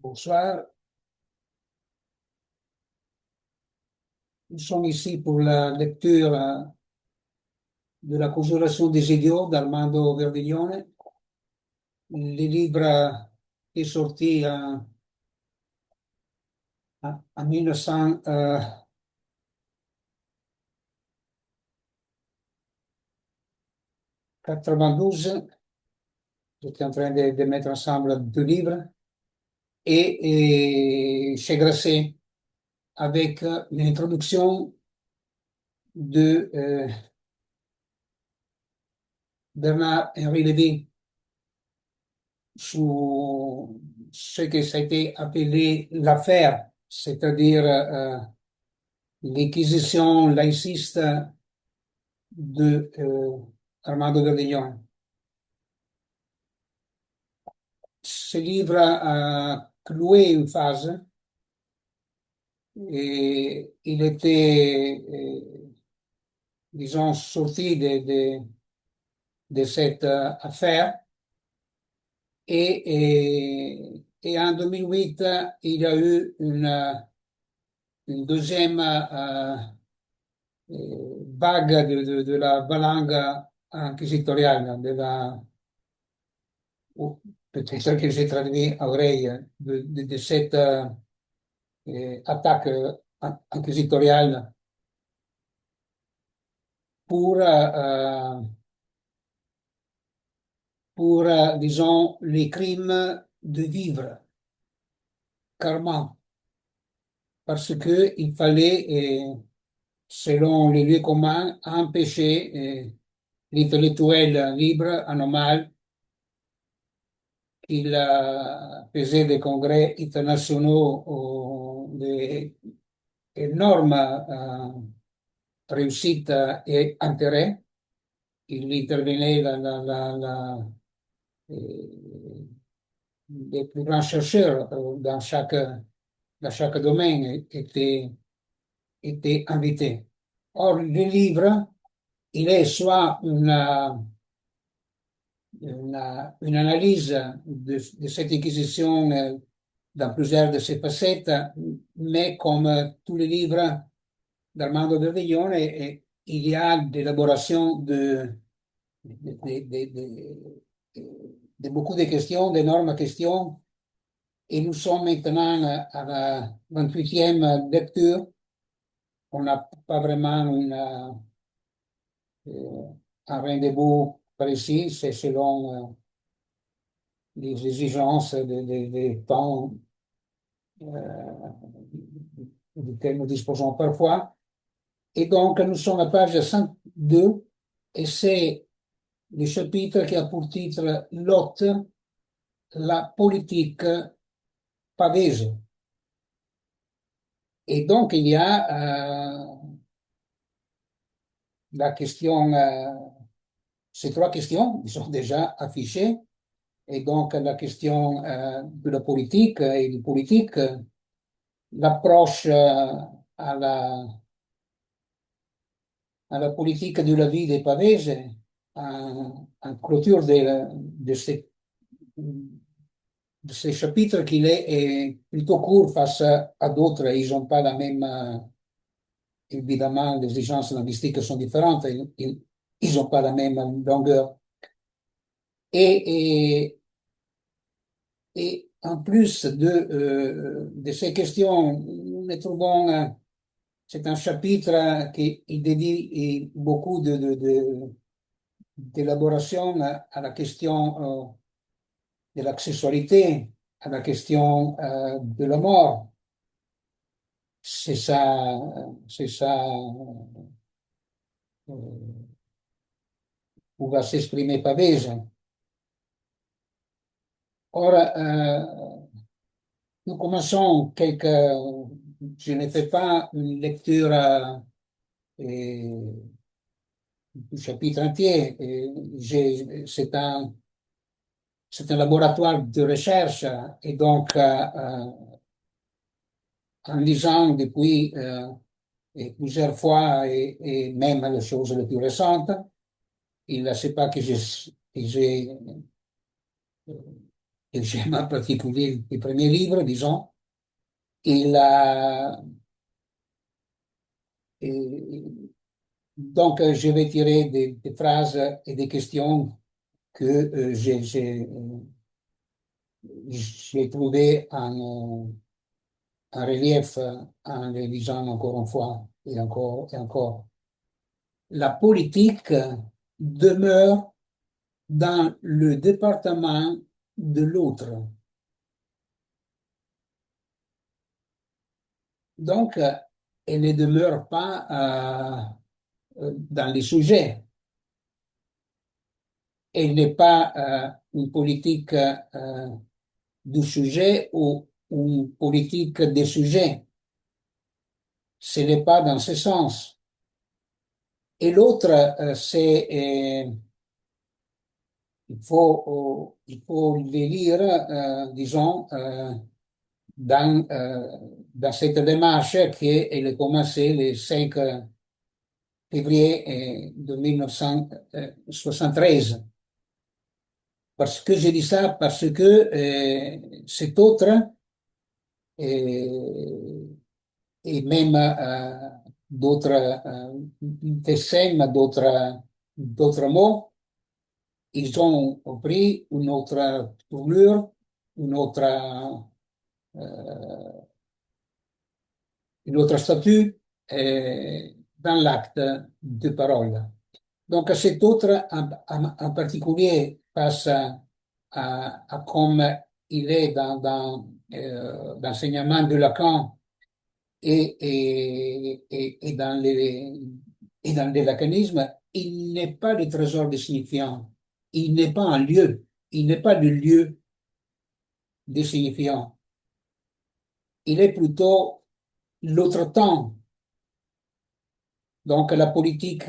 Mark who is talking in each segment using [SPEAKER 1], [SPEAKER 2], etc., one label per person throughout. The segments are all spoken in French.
[SPEAKER 1] Bonsoir, nous sommes ici pour la lecture de La Conjuration des idiots d'Armando Verdiglione. Le livre est sorti en 1992. J'étais en train de mettre ensemble deux livres et chez Grasset avec l'introduction de Bernard-Henri Lévy sur ce que ça a été appelé l'affaire, c'est-à-dire l'inquisition laïciste de Armando Verdiglione. Ce livre a cloué une phase et il était, disons, sorti de cette affaire et en 2008, il y a eu une deuxième vague de la valanga inquisitoriale, ou peut-être que j'ai traduit à oreille, de cette attaque inquisitoriale pour, disons, les crimes de vivre, karma, parce que il fallait, selon les lieux communs, empêcher l'intellectuel libre, anormal, il faisait des congrès internationaux d'énormes réussites et intérêts. Il intervenait les plus grands chercheurs dans chaque domaine étaient invités. Or, le livre, il est soit une analyse de cette inquisition dans plusieurs de ses facettes, mais comme tous les livres d'Armando Verdiglione, il y a l'élaboration de beaucoup de questions, d'énormes questions, et nous sommes maintenant à la 28e lecture. On n'a pas vraiment un rendez-vous précis, c'est selon les exigences des temps duquel nous disposons parfois. Et donc, nous sommes à page 102 et c'est le chapitre qui a pour titre L'hôte, la politique pavese. Et donc, il y a la question, ces trois questions qui sont déjà affichées. Et donc, la question de la politique et du politique, l'approche à la politique de la vie des Pavese, en clôture de ces chapitres qu'il est plutôt court face à d'autres. Ils n'ont pas la même, évidemment, les exigences linguistiques sont différentes, ils n'ont pas la même longueur. Et, et en plus de ces questions, nous trouvons, c'est un chapitre qui il dédie beaucoup d'élaboration à la question de l'accessoirité, à la question de la mort. C'est ça où va s'exprimer Pavese. Or, nous commençons je ne fais pas une lecture du chapitre entier. C'est un laboratoire de recherche et donc en lisant depuis et plusieurs fois et même les choses les plus récentes, il ne sait pas que j'ai que j'aime en particulier les premiers livres, disons. Il a, et je vais tirer des phrases et des questions que j'ai trouvées en relief en les lisant encore une fois et encore et encore. La politique demeure dans le département de l'autre. Donc, elle ne demeure pas dans les sujets. Elle n'est pas une politique du sujet ou une politique des sujets. Ce n'est pas dans ce sens. Et l'autre, il faut les lire, disons, dans cette démarche qui elle a commencé le 5 février de 1973. Parce que j'ai dit ça, parce que cet autre, euh, et même d'autres d'autres mots, ils ont pris une autre tournure, une autre, euh, une autre statut dans l'acte de parole. Donc cet autre en particulier passe à comme il est dans l'enseignement de Lacan et et dans le lacanisme, il n'est pas le trésor des signifiants. Il n'est pas un lieu. Il n'est pas le lieu des signifiants. Il est plutôt l'autre temps. Donc la politique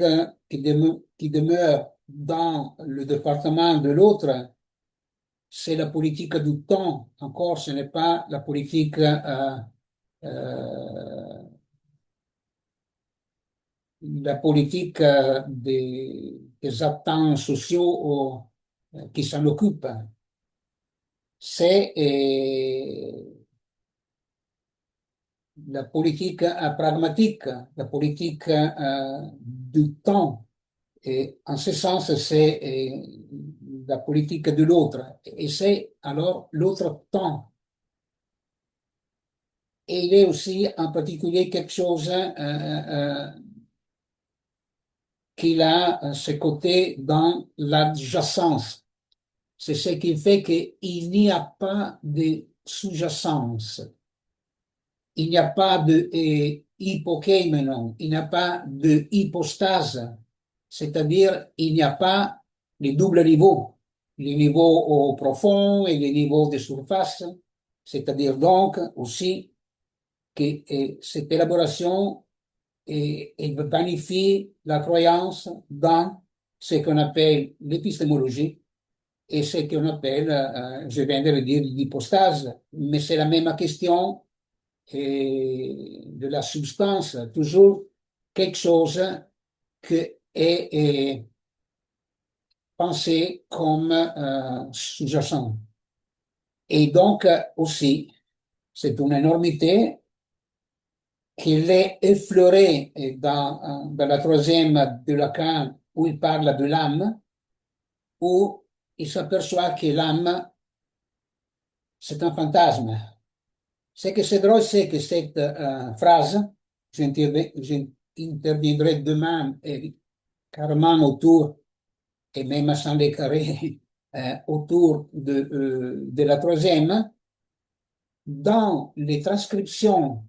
[SPEAKER 1] qui demeure dans le département de l'autre, c'est la politique du temps. Encore, ce n'est pas la politique euh, des atteints sociaux qui s'en occupent. C'est la politique pragmatique, la politique du temps. Et en ce sens, c'est la politique de l'autre. Et c'est alors l'autre temps. Et il est aussi en particulier quelque chose qu'il a ce côté dans l'adjacence. C'est ce qui fait qu'il n'y a pas de sous-jacence. Il n'y a pas de hypokeimenon, il n'y a pas de hypostase. C'est-à-dire, il n'y a pas les doubles niveaux, les niveaux profonds et les niveaux de surface. C'est-à-dire donc aussi que cette élaboration et planifie la croyance dans ce qu'on appelle l'épistémologie et ce qu'on appelle, je viens de le dire, l'hypostase, mais c'est la même question de la substance, toujours quelque chose qui est pensé comme sous-jacent. Et donc aussi, c'est une énormité qu'il est effleuré dans la troisième de Lacan où il parle de l'âme, où il s'aperçoit que l'âme, c'est un fantasme. Ce que c'est drôle, c'est que cette phrase, j'interviendrai demain carrément autour, et même sans les carrés, autour de la troisième, dans les transcriptions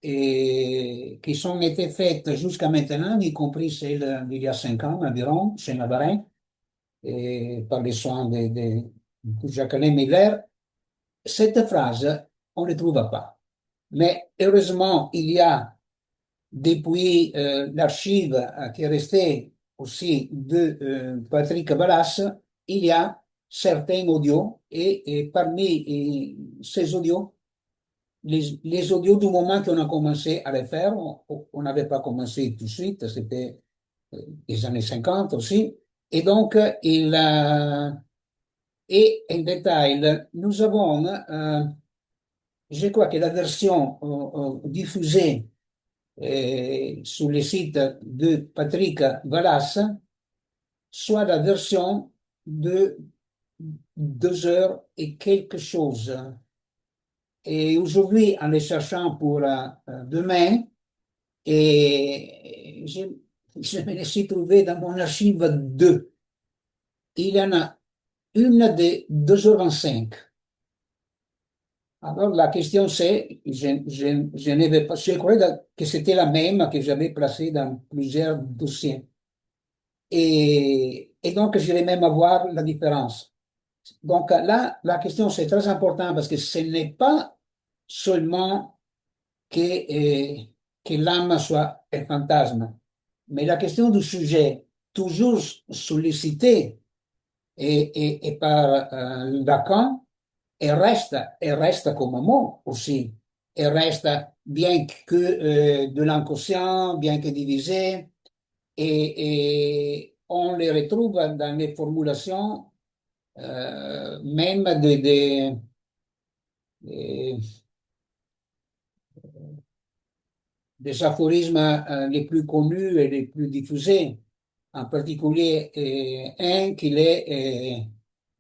[SPEAKER 1] qui sont été faites jusqu'à maintenant, y compris celle d'il y a 5 ans environ, chez Navarin, et par les soins de Jacqueline Miller, cette phrase, on ne trouve pas. Mais heureusement, il y a, depuis l'archive qui est restée aussi de Patrick Ballas, il y a certains audios et parmi ces audios, les audios du moment qu'on a commencé à les faire, on n'avait pas commencé tout de suite, c'était les années 50 aussi. Et donc, Et en détail, nous avons, je crois que la version diffusée sur le site de Patrick Vallas, soit la version de 2 heures et quelque chose. Et aujourd'hui, en les cherchant pour demain, et je me les suis trouvé dans mon archive 2. Il y en a une de 2h25. Alors la question c'est, je n'avais pas, je croyais que c'était la même que j'avais placée dans plusieurs dossiers. Et donc, je vais même avoir la différence. Donc là, la question c'est très important parce que ce n'est pas seulement que, que l'âme soit un fantasme, mais la question du sujet, toujours sollicité et par Lacan, et reste comme mot aussi. Et reste bien que de l'inconscient, bien que divisé, et on les retrouve dans les formulations même des, des aphorismes les plus connus et les plus diffusés, en particulier un qui est,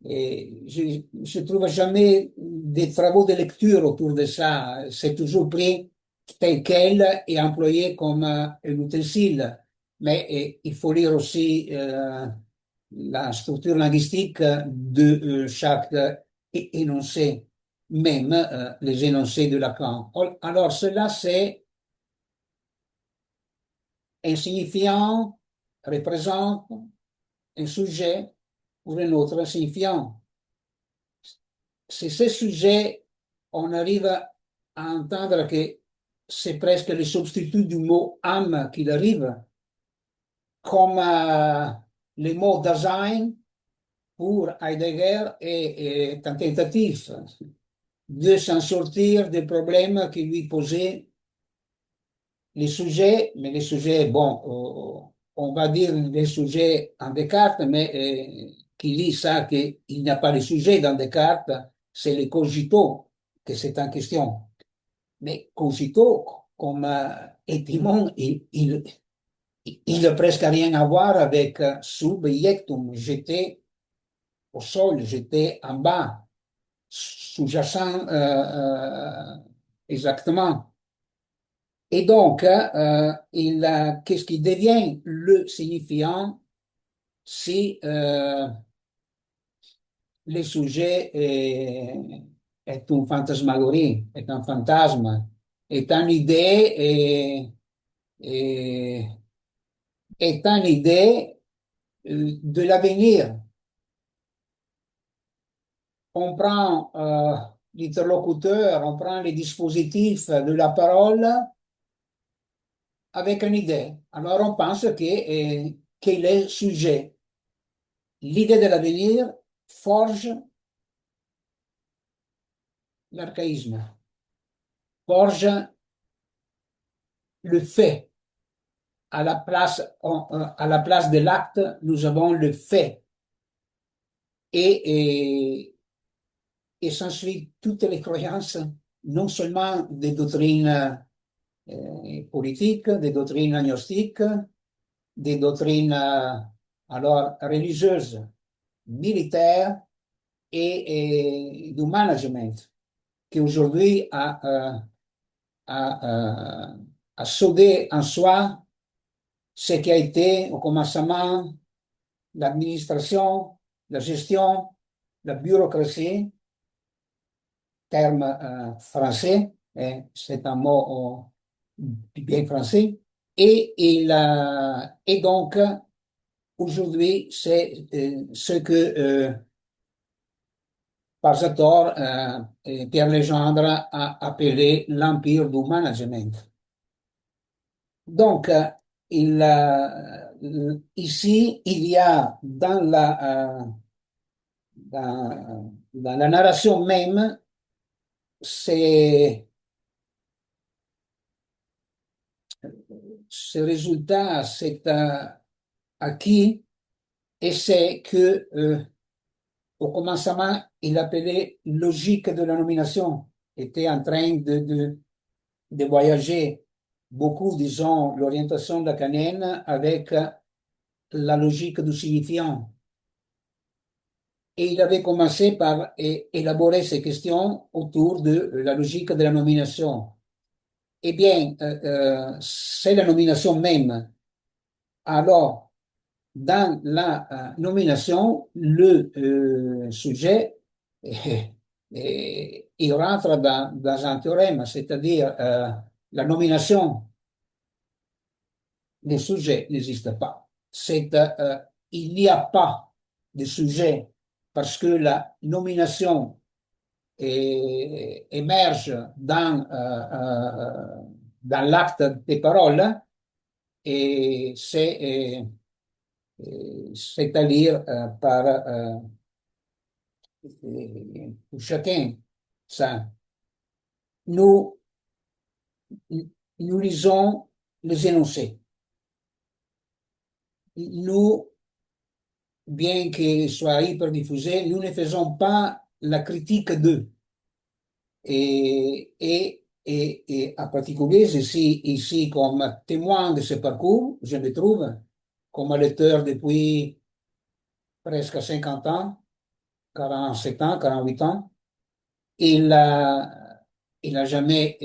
[SPEAKER 1] je trouve jamais des travaux de lecture autour de ça, c'est toujours pris tel quel et employé comme un utensile, mais il faut lire aussi la structure linguistique de chaque énoncé, même les énoncés de Lacan. Alors cela c'est un signifiant représente un sujet pour un autre signifiant. Si ce sujet, on arrive à entendre que c'est presque le substitut du mot âme qu'il arrive, comme le mot Dasein pour Heidegger est un tentatif de s'en sortir des problèmes qui lui posaient les sujets, mais les sujets, bon, on va dire les sujets en Descartes, mais qui dit ça, qu'il n'y a pas de sujet dans Descartes, c'est le cogito que c'est en question. Mais cogito, comme étymon, il n'a presque rien à voir avec subjectum, j'étais au sol, j'étais en bas, sous-jacent exactement. Et donc, qu'est-ce qui devient le signifiant si le sujet est une fantasmagorie, est un fantasme, est une idée, et- est une idée de l'avenir. On prend l'interlocuteur, on prend les dispositifs de la parole avec une idée. Alors on pense qu'il est sujet. L'idée de l'avenir forge l'archaïsme, forge le fait. À la place de l'acte, nous avons le fait. Et, et s'ensuit toutes les croyances, non seulement des doctrines politiques, des doctrines agnostiques, des doctrines alors religieuses, militaires et du management, qui aujourd'hui a soudé en soi ce qui a été au commencement l'administration, la gestion, la bureaucratie, terme français, c'est un mot bien français, et donc aujourd'hui c'est ce que Parzator et Pierre Legendre a appelé l'empire du management. Donc, ici, il y a dans la narration même, c'est ce résultat, c'est acquis, et c'est que au commencement, il appelait logique de la nomination, était en train de voyager beaucoup, disons, l'orientation lacanienne avec la logique du signifiant. Et il avait commencé par élaborer ces questions autour de la logique de la nomination. Eh bien, c'est la nomination même. Alors, dans la nomination, le sujet, il rentre dans un théorème, c'est-à-dire la nomination des sujets n'existe pas. Il n'y a pas de sujet parce que la nomination émerge dans l'acte des paroles et c'est-à-dire pour chacun ça. Nous, nous lisons les énoncés. Nous, bien qu'ils soient hyperdiffusés, nous ne faisons pas la critique d'eux. Et en particulier, je suis ici comme témoin de ce parcours, je me trouve comme lecteur depuis presque 50 ans, 47 ans, 48 ans. Il a, il a jamais,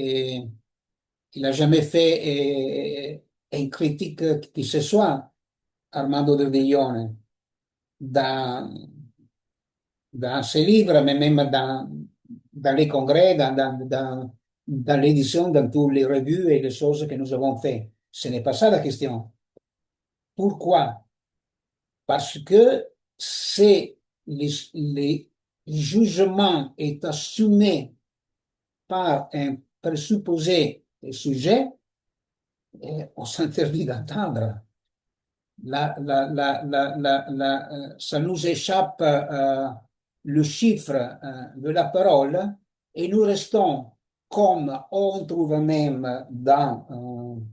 [SPEAKER 1] il a jamais fait une critique qui ce soit, Armando Del Viglione, dans, dans ses livres, mais même dans les congrès, dans l'édition, dans toutes les revues et les choses que nous avons fait. Ce n'est pas ça la question. Pourquoi? Parce que c'est les jugements est assumé par un présupposé sujet, on s'interdit d'entendre. Ça nous échappe le chiffre de la parole et nous restons comme on trouve même dans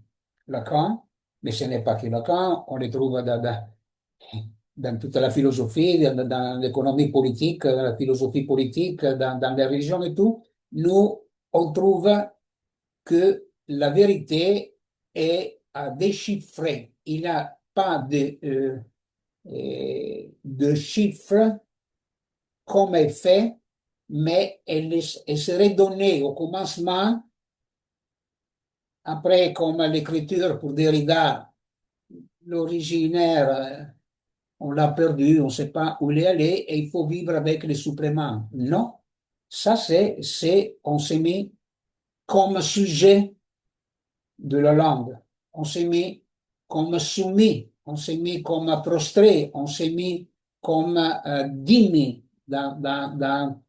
[SPEAKER 1] Lacan, mais ce n'est pas que Lacan, on les trouve dans toute la philosophie, dans l'économie politique, la philosophie politique, dans les religions et tout, nous, on trouve que la vérité est à déchiffrer. Il n'y a pas de chiffre comme effet, mais elle serait donnée au commencement, après comme l'écriture pour Derrida, l'originaire, on l'a perdu, on ne sait pas où il est allé, et il faut vivre avec les suppléments. Non, ça on s'est mis comme sujet de la langue. On s'est mis comme soumis, on s'est mis comme prostré, on s'est mis comme dhimmi dans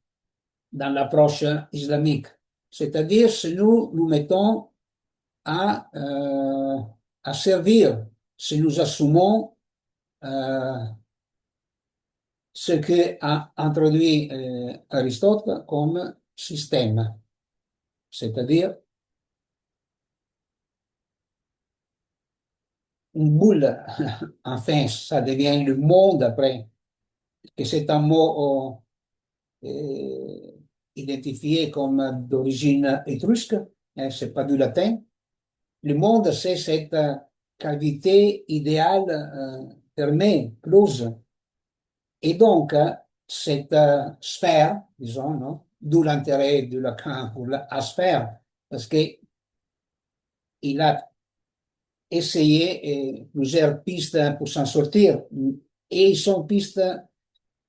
[SPEAKER 1] l'approche islamique. C'est-à-dire, si nous nous mettons à, euh, à servir, si nous assumons euh, ce que a introduit Aristote comme système, c'est-à-dire une boule. Enfin, ça devient le monde après, que c'est un mot identifié comme d'origine étrusque, hein, c'est pas du latin. Le monde, c'est cette cavité idéale fermée, close. Et donc, cette sphère, disons, non, d'où l'intérêt de Lacan pour la sphère, parce qu'il a essayé plusieurs pistes pour s'en sortir. Et ils sont pistes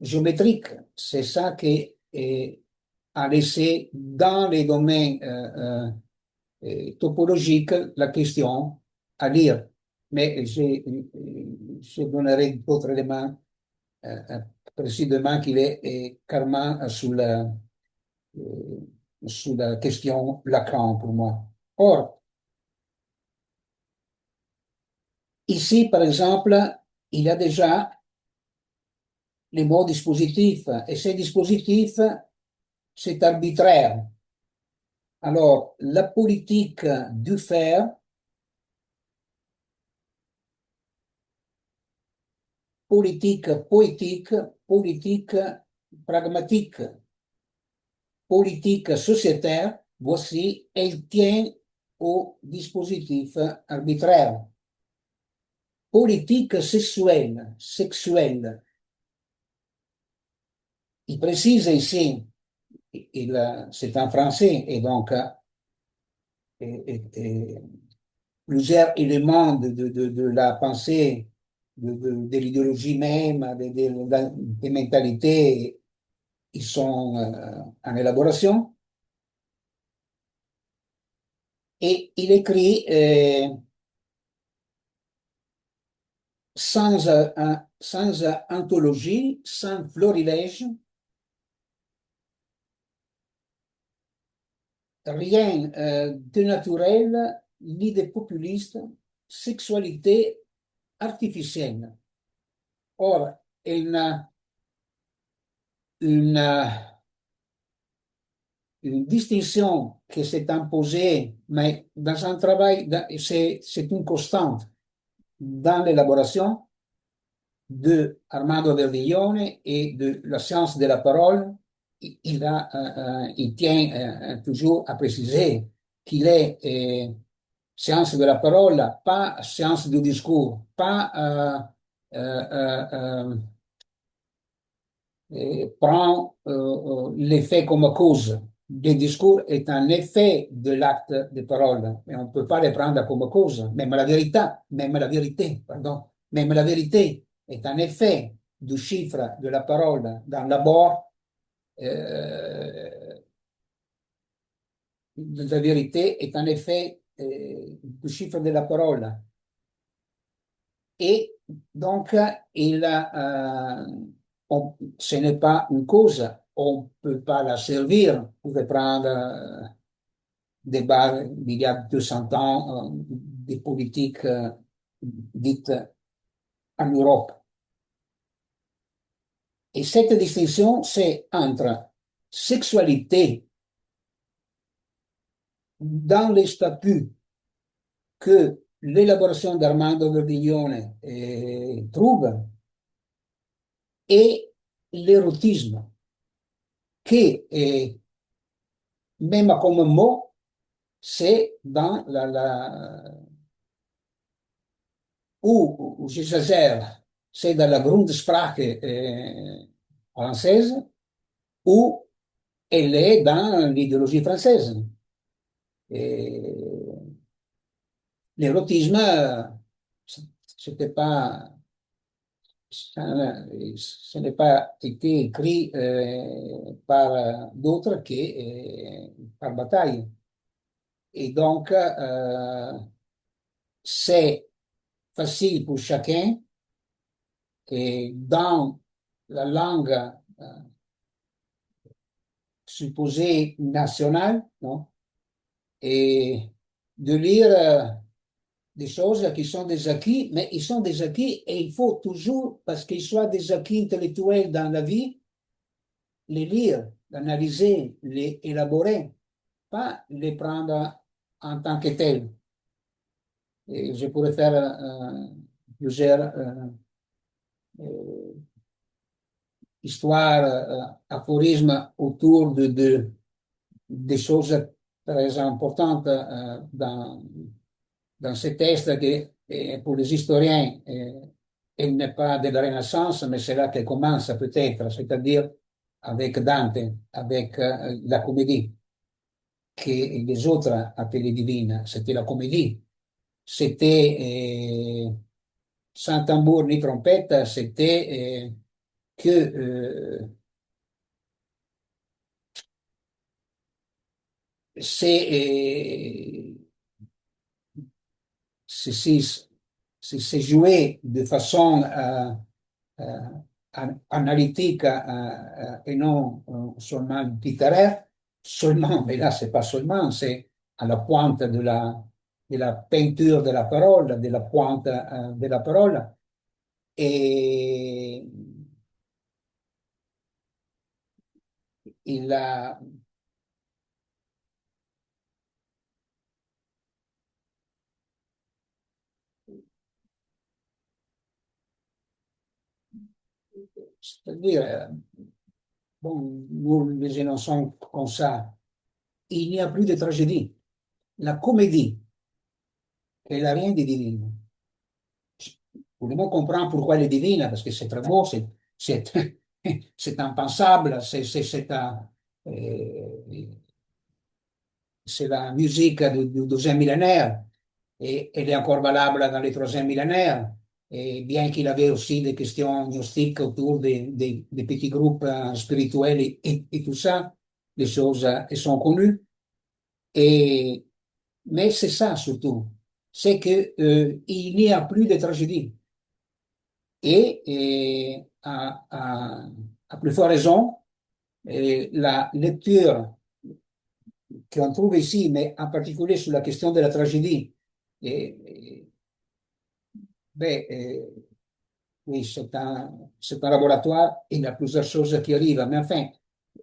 [SPEAKER 1] géométriques. C'est ça qui a laissé dans les domaines topologiques la question à lire. Mais je donnerai d'autres éléments précisément qu'il est carrément sous la question Lacan pour moi. Or, ici, par exemple, il y a déjà les mots dispositifs, et ces dispositifs, c'est arbitraire. Alors, la politique du faire, politique poétique, politique pragmatique, politique, sociétaire, voici, elle tient au dispositif arbitraire. Politique sexuelle. Il précise ici, c'est en français, et donc et plusieurs éléments de la pensée, de l'idéologie même, des mentalités, ils sont en élaboration. Et il écrit sans anthologie, sans florilège, rien de naturel ni de populiste, sexualité artificielle. Or, une, une distinction qui s'est imposée, mais dans un travail, c'est une constante dans l'élaboration de Armando Verdiglione et de la science de la parole. Il tient toujours à préciser qu'il est science de la parole, pas science du discours, pas prend l'effet comme cause. Le discours est un effet de l'acte de parole, mais on ne peut pas le prendre comme cause. Même la vérité, pardon, même la vérité est un effet du chiffre de la parole dans l'abord. Euh, la vérité est un effet du chiffre de la parole. Et donc, ce n'est pas une cause, on ne peut pas la servir. Vous pouvez prendre des bars d'il y a 200 ans, des politiques dites en Europe. Et cette distinction, c'est entre sexualité dans les statuts que l'élaboration d'Armando Verdiglione trouve et l'érotisme, qui est, même comme mot, c'est dans où j'exagère, c'est dans la Grundsprache française, ou elle est dans l'idéologie française. Et l'érotisme, c'était pas, ce n'est pas été écrit par d'autres que par Bataille. Et donc, c'est facile pour chacun et dans la langue supposée nationale, non? Et de lire des choses qui sont des acquis, mais ils sont des acquis et il faut toujours, parce qu'ils soient des acquis intellectuels dans la vie, les lire, l'analyser, les élaborer, pas les prendre en tant que tels. Et je pourrais faire plusieurs euh, histoires, aphorismes autour des choses très importantes dans ces textes que pour les historiens, elle n'est pas de la Renaissance, mais c'est là qu'elle commence peut-être, c'est-à-dire avec Dante, avec la comédie, que les autres appelaient divine. C'était la comédie. C'était sans tambour ni trompette, c'était que c'est c'est- c'est- c'est joué de façon euh, analytique et non seulement littéraire, seulement, mais là, c'est pas seulement, c'est à la pointe de la peinture de la parole, de la pointe de la parole. Et il a, c'est-à-dire, Bon, nous, les innocents, comme ça, il n'y a plus de tragédie. La comédie, elle n'a rien de divin. Tout le monde comprend pourquoi elle est divine, parce que c'est très beau, c'est, c'est impensable, euh, c'est la musique du deuxième millénaire et elle est encore valable dans le troisième millénaire. Et bien qu'il avait aussi des questions gnostiques autour des petits groupes spirituels et tout ça, les choses elles sont connues. Et, mais c'est ça surtout, c'est que il n'y a plus de tragédie. Et à plus forte raison, la lecture qu'on trouve ici, mais en particulier sur la question de la tragédie, et, ben, oui, c'est un laboratoire, il y a plusieurs choses qui arrivent, mais enfin,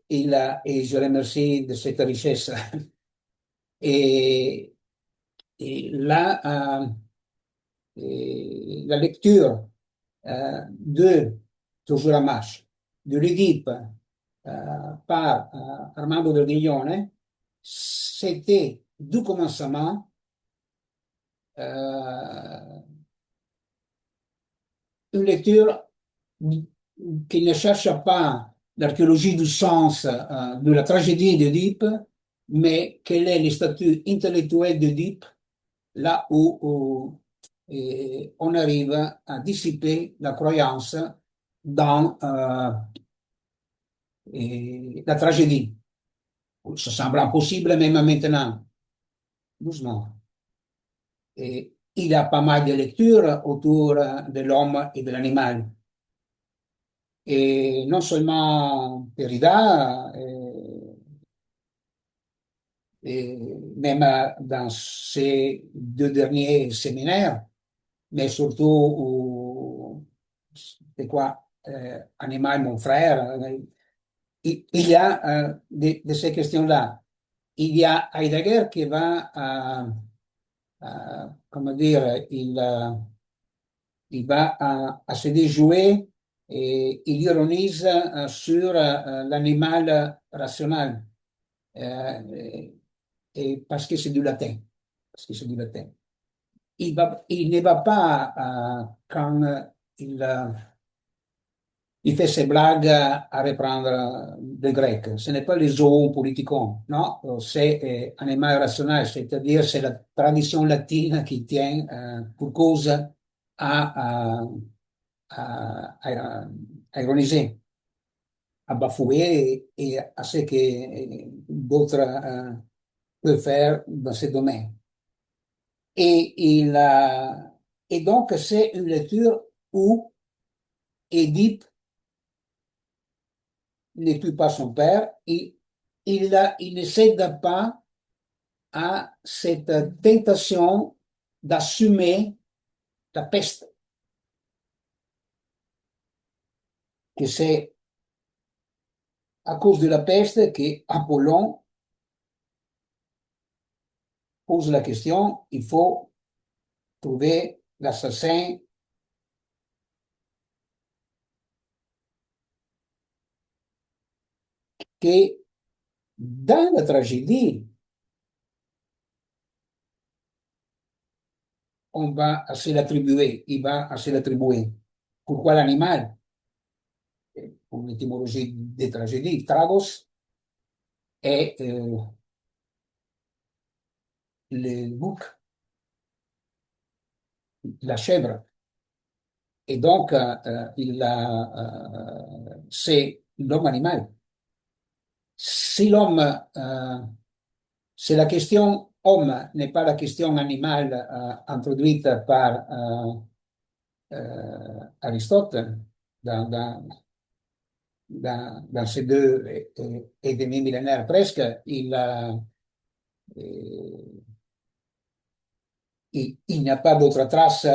[SPEAKER 1] et je remercie de cette richesse. Et, et là, la lecture de Toujours la marche, de l'Oedipe par Armando del Giglione, c'était du commencement euh, une lecture qui ne cherche pas l'archéologie du sens de la tragédie d'Oedipe, mais quel est le statut intellectuel d'Oedipe là où on arrive à dissiper la croyance dans la tragédie. Ça semble impossible même maintenant, doucement. Et il y a pas mal de lectures autour de l'homme et de l'animal. Et non seulement Derrida, et même dans ces deux derniers séminaires, mais surtout, c'est quoi, Animal, mon frère, il y a de ces questions-là. Il y a Heidegger qui va, comment dire, il va à se déjouer et il ironise sur l'animal rationnel. Euh, et parce que c'est du latin. Parce que c'est du latin. Il ne va pas quand il fait ses blagues à reprendre le grec. Ce n'est pas les zoopoliticons, non, c'est animal rationnel, c'est-à-dire c'est la tradition latine qui tient pour cause à, à, à ironiser, à bafouer et à ce que d'autres peuvent faire dans ce domaine. Et donc, c'est une lecture où Édipe ne tue pas son père, il ne cède pas à cette tentation d'assumer la peste, que c'est à cause de la peste qu'Apollon pose la question, il faut trouver l'assassin qui, dans la tragédie, on va se l'attribuer, il va se l'attribuer. Pourquoi l'animal? Pour l'étymologie des tragédies, tragos est le bouc, la chèvre. Et donc, c'est l'homme animal. Si l'homme, si la question homme n'est pas la question animale introduite par Aristote dans ces deux et demi millénaires presque, euh, il n'y a pas d'autre trace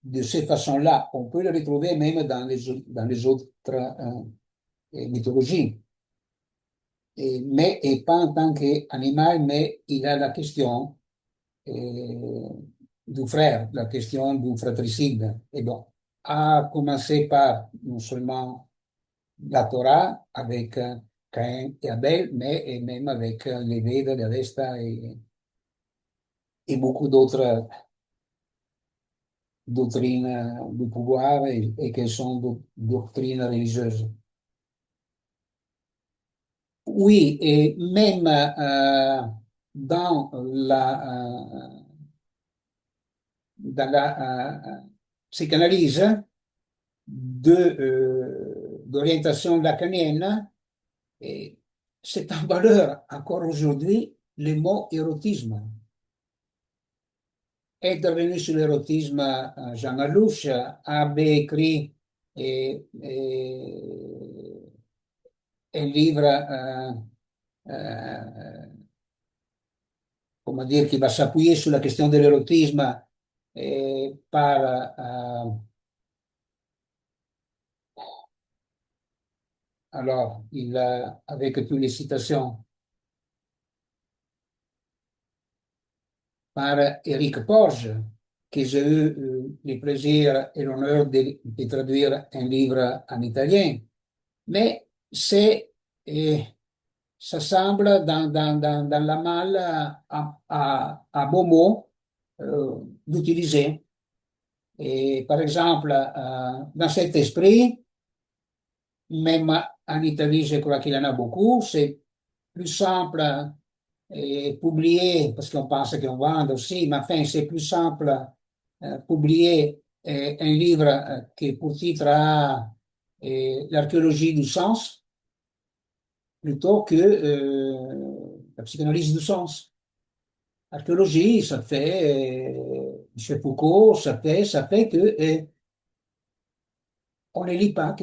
[SPEAKER 1] de ces façons-là. On peut le retrouver même dans les autres mythologies. Mais et pas en tant qu'animal, mais il a la question euh, du frère, la question du fratricide. Et bon, à commencer par non seulement la Torah avec Caïn et Abel, mais et même avec les Védas, les Avesta et beaucoup d'autres doctrines du pouvoir et qui sont doctrines religieuses. Oui, et même dans dans la psychanalyse d'orientation lacanienne, et c'est en valeur encore aujourd'hui le mot érotisme. È intervenu sur l'érotisme Jean Alouche, avait écrit un livre comment dire, qui va s'appuyer sur la question de l'érotisme par, alors, avec toutes les citations, par Éric Porge, que j'ai eu le plaisir et l'honneur de traduire un livre en italien. Mais c'est, euh, ça semble dans la mal à beau mot d'utiliser. Et par exemple, dans cet esprit, même en Italie, je crois qu'il y en a beaucoup, c'est plus simple publier, parce qu'on pense qu'on vend aussi, mais enfin, c'est plus simple publier un livre qui pour titre a l'archéologie du sens plutôt que la psychanalyse du sens. Archéologie, ça fait, chez Foucault, ça fait que on ne lit pas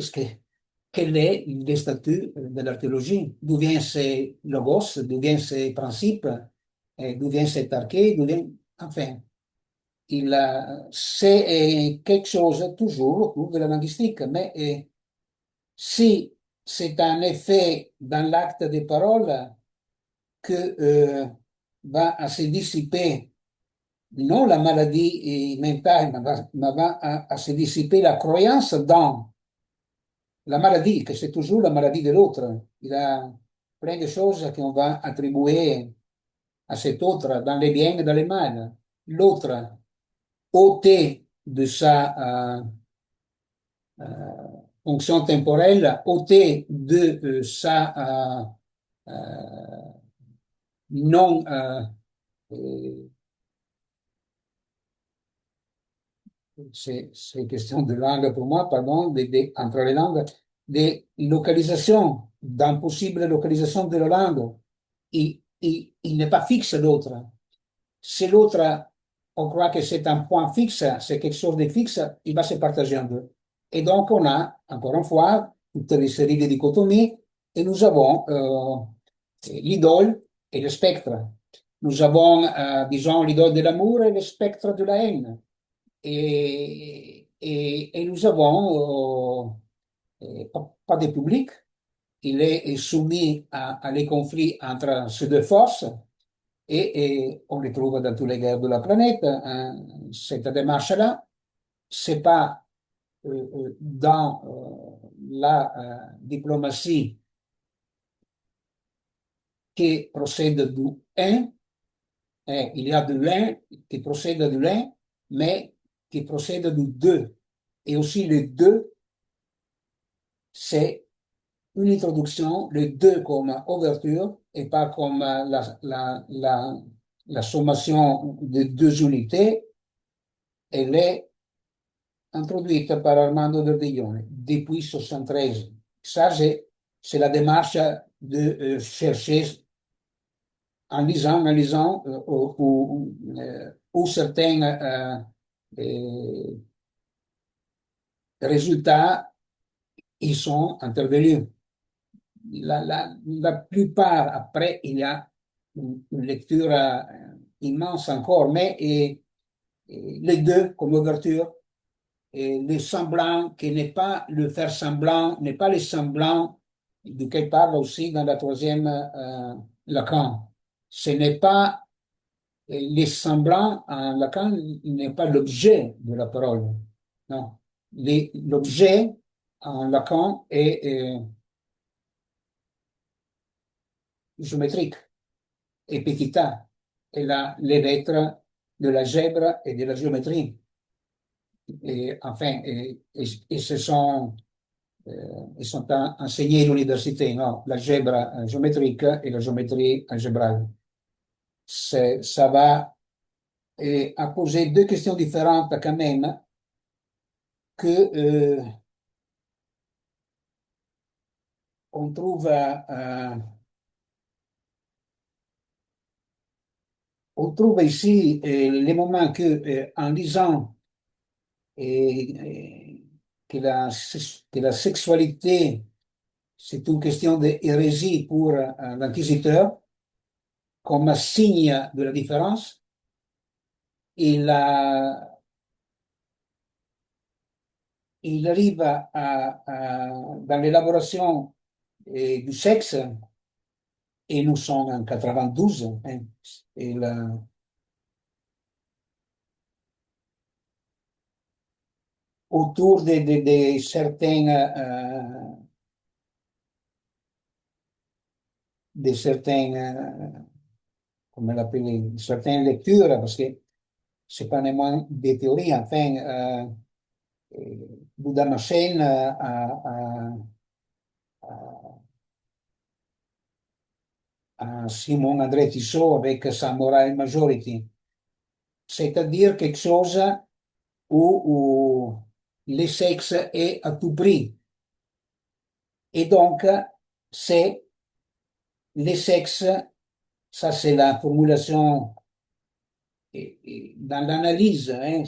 [SPEAKER 1] quel est le statut de l'archéologie, d'où vient ces logos, d'où viennent ces principes, d'où vient cet arché, d'où vient, enfin, c'est quelque chose toujours autour de la linguistique, mais si c'est un effet dans l'acte des paroles que va à se dissiper non la maladie mentale, mais va à se dissiper la croyance dans la maladie, que c'est toujours la maladie de l'autre. Il y a plein de choses qu'on va attribuer à cet autre, dans les biens et dans les mal. L'autre, ôté de sa fonction temporelle, ôté de sa non euh, c'est question de langue pour moi, pardon, entre les langues, de localisation, d'impossible localisation de la langue. Il n'est pas fixe l'autre. Si l'autre, on croit que c'est un point fixe, c'est quelque chose de fixe, il va se partager en deux. Et donc, on a, encore une fois, toutes les séries de dichotomies, et nous avons l'idole et le spectre. Nous avons, disons, l'idole de l'amour et le spectre de la haine. Et nous avons pas de public. Il est soumis à les conflits entre ces deux forces et on les trouve dans toutes les guerres de la planète. Hein. Cette démarche-là, c'est pas dans la diplomatie qui procède du un, il y a de l'un qui procède de l'un, mais qui procède du deux. Et aussi les deux, c'est une introduction, les deux comme ouverture et pas comme la sommation de deux unités. Elle est introduite par Armando Verdiglione depuis 73. Ça, c'est la démarche de chercher en lisant où certains résultats ils sont intervenus. La plupart, après, il y a une lecture immense encore, mais les deux comme ouverture, et le semblant qui n'est pas le faire semblant, n'est pas le semblant duquel parle aussi dans la troisième Lacan. Ce n'est pas les semblants en Lacan n'est pas l'objet de la parole. Non. L'objet en Lacan est géométrique et Petita est les lettres de l'algèbre et de la géométrie. Et, enfin, et ce sont, ils sont enseignés à l'université, non, l'algèbre géométrique et la géométrie algébraire. Ça va à poser deux questions différentes quand même que on trouve, on trouve ici les moments que, en lisant que la sexualité, c'est une question d'hérésie pour l'inquisiteur, comme signe de la différence, il, il arrive dans l'élaboration du sexe, et nous sommes en 92, hein, et autour de certaines, de certaines, comment l'appeler, certaines lectures, parce que c'est pas néanmoins des théories, enfin, Bouddha Machen à Simon André Tissot avec sa Moral Majority, c'est-à-dire quelque chose où le sexe est à tout prix. Et donc, c'est le sexe, ça c'est la formulation dans l'analyse, hein,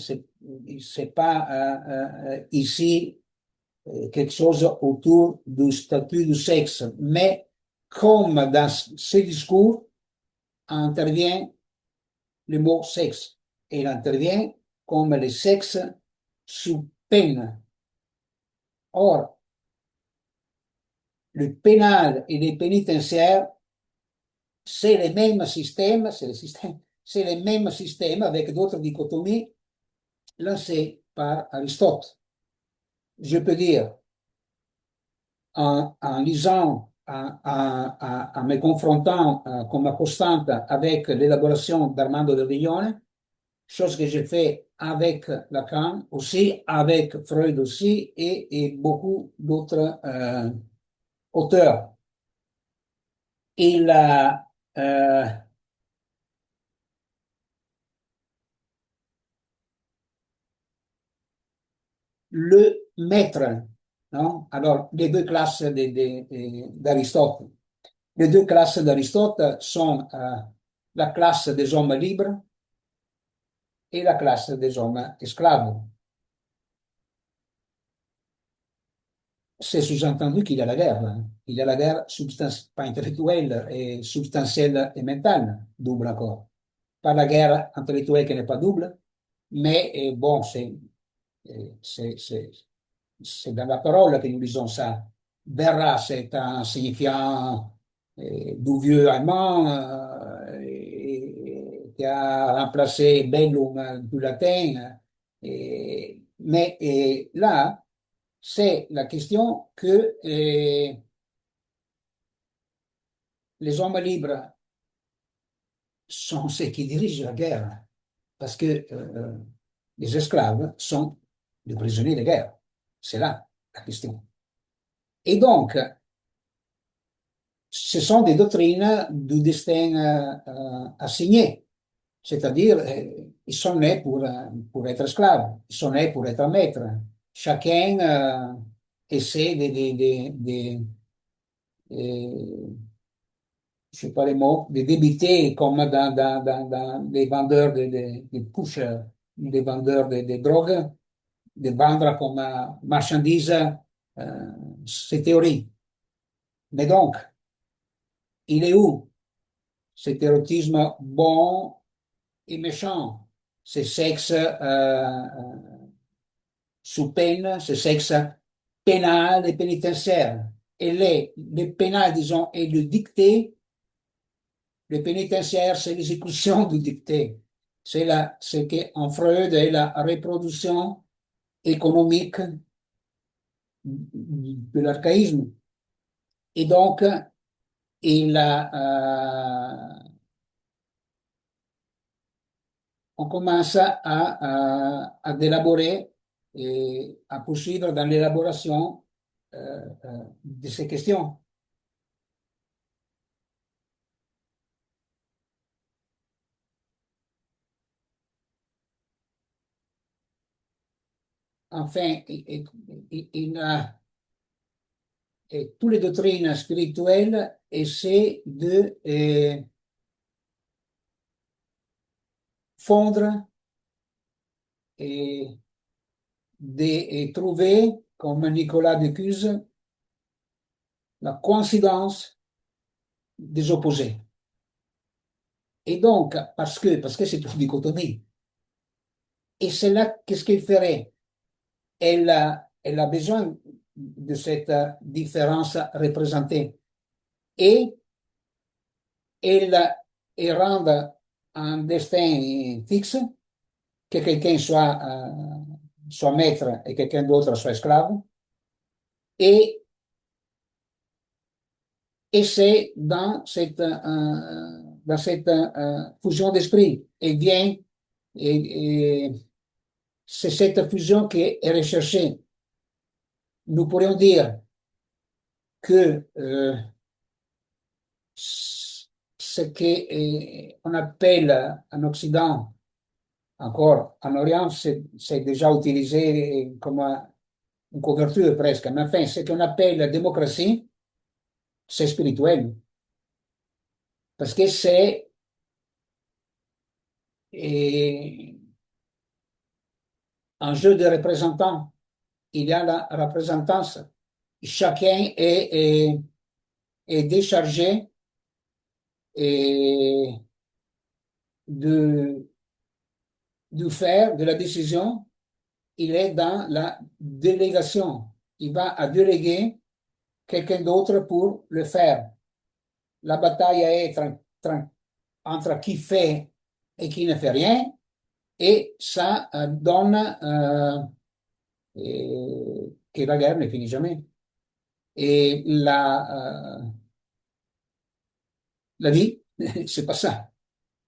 [SPEAKER 1] c'est pas ici quelque chose autour du statut du sexe, mais comme dans ce discours intervient le mot sexe, et il intervient comme le sexe sous peine. Or, le pénal et les pénitentiaires, c'est le même système, c'est le même système avec d'autres dichotomies lancées par Aristote. Je peux dire, en lisant, en me confrontant comme constante avec l'élaboration d'Armando de Vignone, chose que j'ai fait avec Lacan aussi, avec Freud aussi, et beaucoup d'autres auteurs. Il a le maître, non? Alors, les deux classes d'Aristote. Les deux classes d'Aristote sont la classe des hommes libres et la classe des hommes esclaves. C'est sous-entendu qu'il y a la guerre, hein. Il y a la guerre pas intellectuelle, et substantielle et mentale, double encore. Pas la guerre intellectuelle qui n'est pas double, mais bon, c'est c'est dans la parole que nous lisons ça. Verra, c'est un signifiant du vieux allemand qui a remplacé bellum du latin. Mais là, c'est la question que les hommes libres sont ceux qui dirigent la guerre, parce que les esclaves sont des prisonniers de guerre. C'est là la question. Et donc, ce sont des doctrines du destin assigné, c'est-à-dire ils sont nés pour être esclaves, ils sont nés pour être maîtres. Chacun essaie je sais pas les mots, de débiter comme dans les vendeurs de push, les vendeurs de drogue, de vendre comme marchandise ces théories. Mais donc, il est où cet érotisme bon et méchant, ce sexe sous peine, ce sexe pénal et pénitentiaire? Et le pénal, disons, est le dicté. Le pénitentiaire, c'est l'exécution du dicté. Ce qu'en Freud est la reproduction économique de l'archaïsme. Et donc, il on commence à d'élaborer et à poursuivre dans l'élaboration de ces questions. Enfin, et toutes les doctrines spirituelles essaient de fondre et de trouver, comme Nicolas de Cuse, la coïncidence des opposés. Et donc, parce que c'est une dichotomie. Et c'est là, qu'est-ce qu'elle ferait? Elle a besoin de cette différence représentée. Et elle, elle rend un destin fixe, que quelqu'un soit maître et quelqu'un d'autre soit esclave. Et, et c'est dans cette fusion d'esprit. Et vient, et c'est cette fusion qui est recherchée. Nous pourrions dire que ce qu'on appelle en Occident, encore en Orient, c'est déjà utilisé comme une couverture presque, mais enfin, ce qu'on appelle la démocratie, c'est spirituel, parce que c'est eh, un jeu de représentants. Il y a la représentance. Chacun est déchargé et de, de faire de la décision. Il est dans la délégation. Il va à déléguer quelqu'un d'autre pour le faire. La bataille est entre qui fait et qui ne fait rien, et ça donne que la guerre ne finit jamais. Et la vie, c'est pas ça,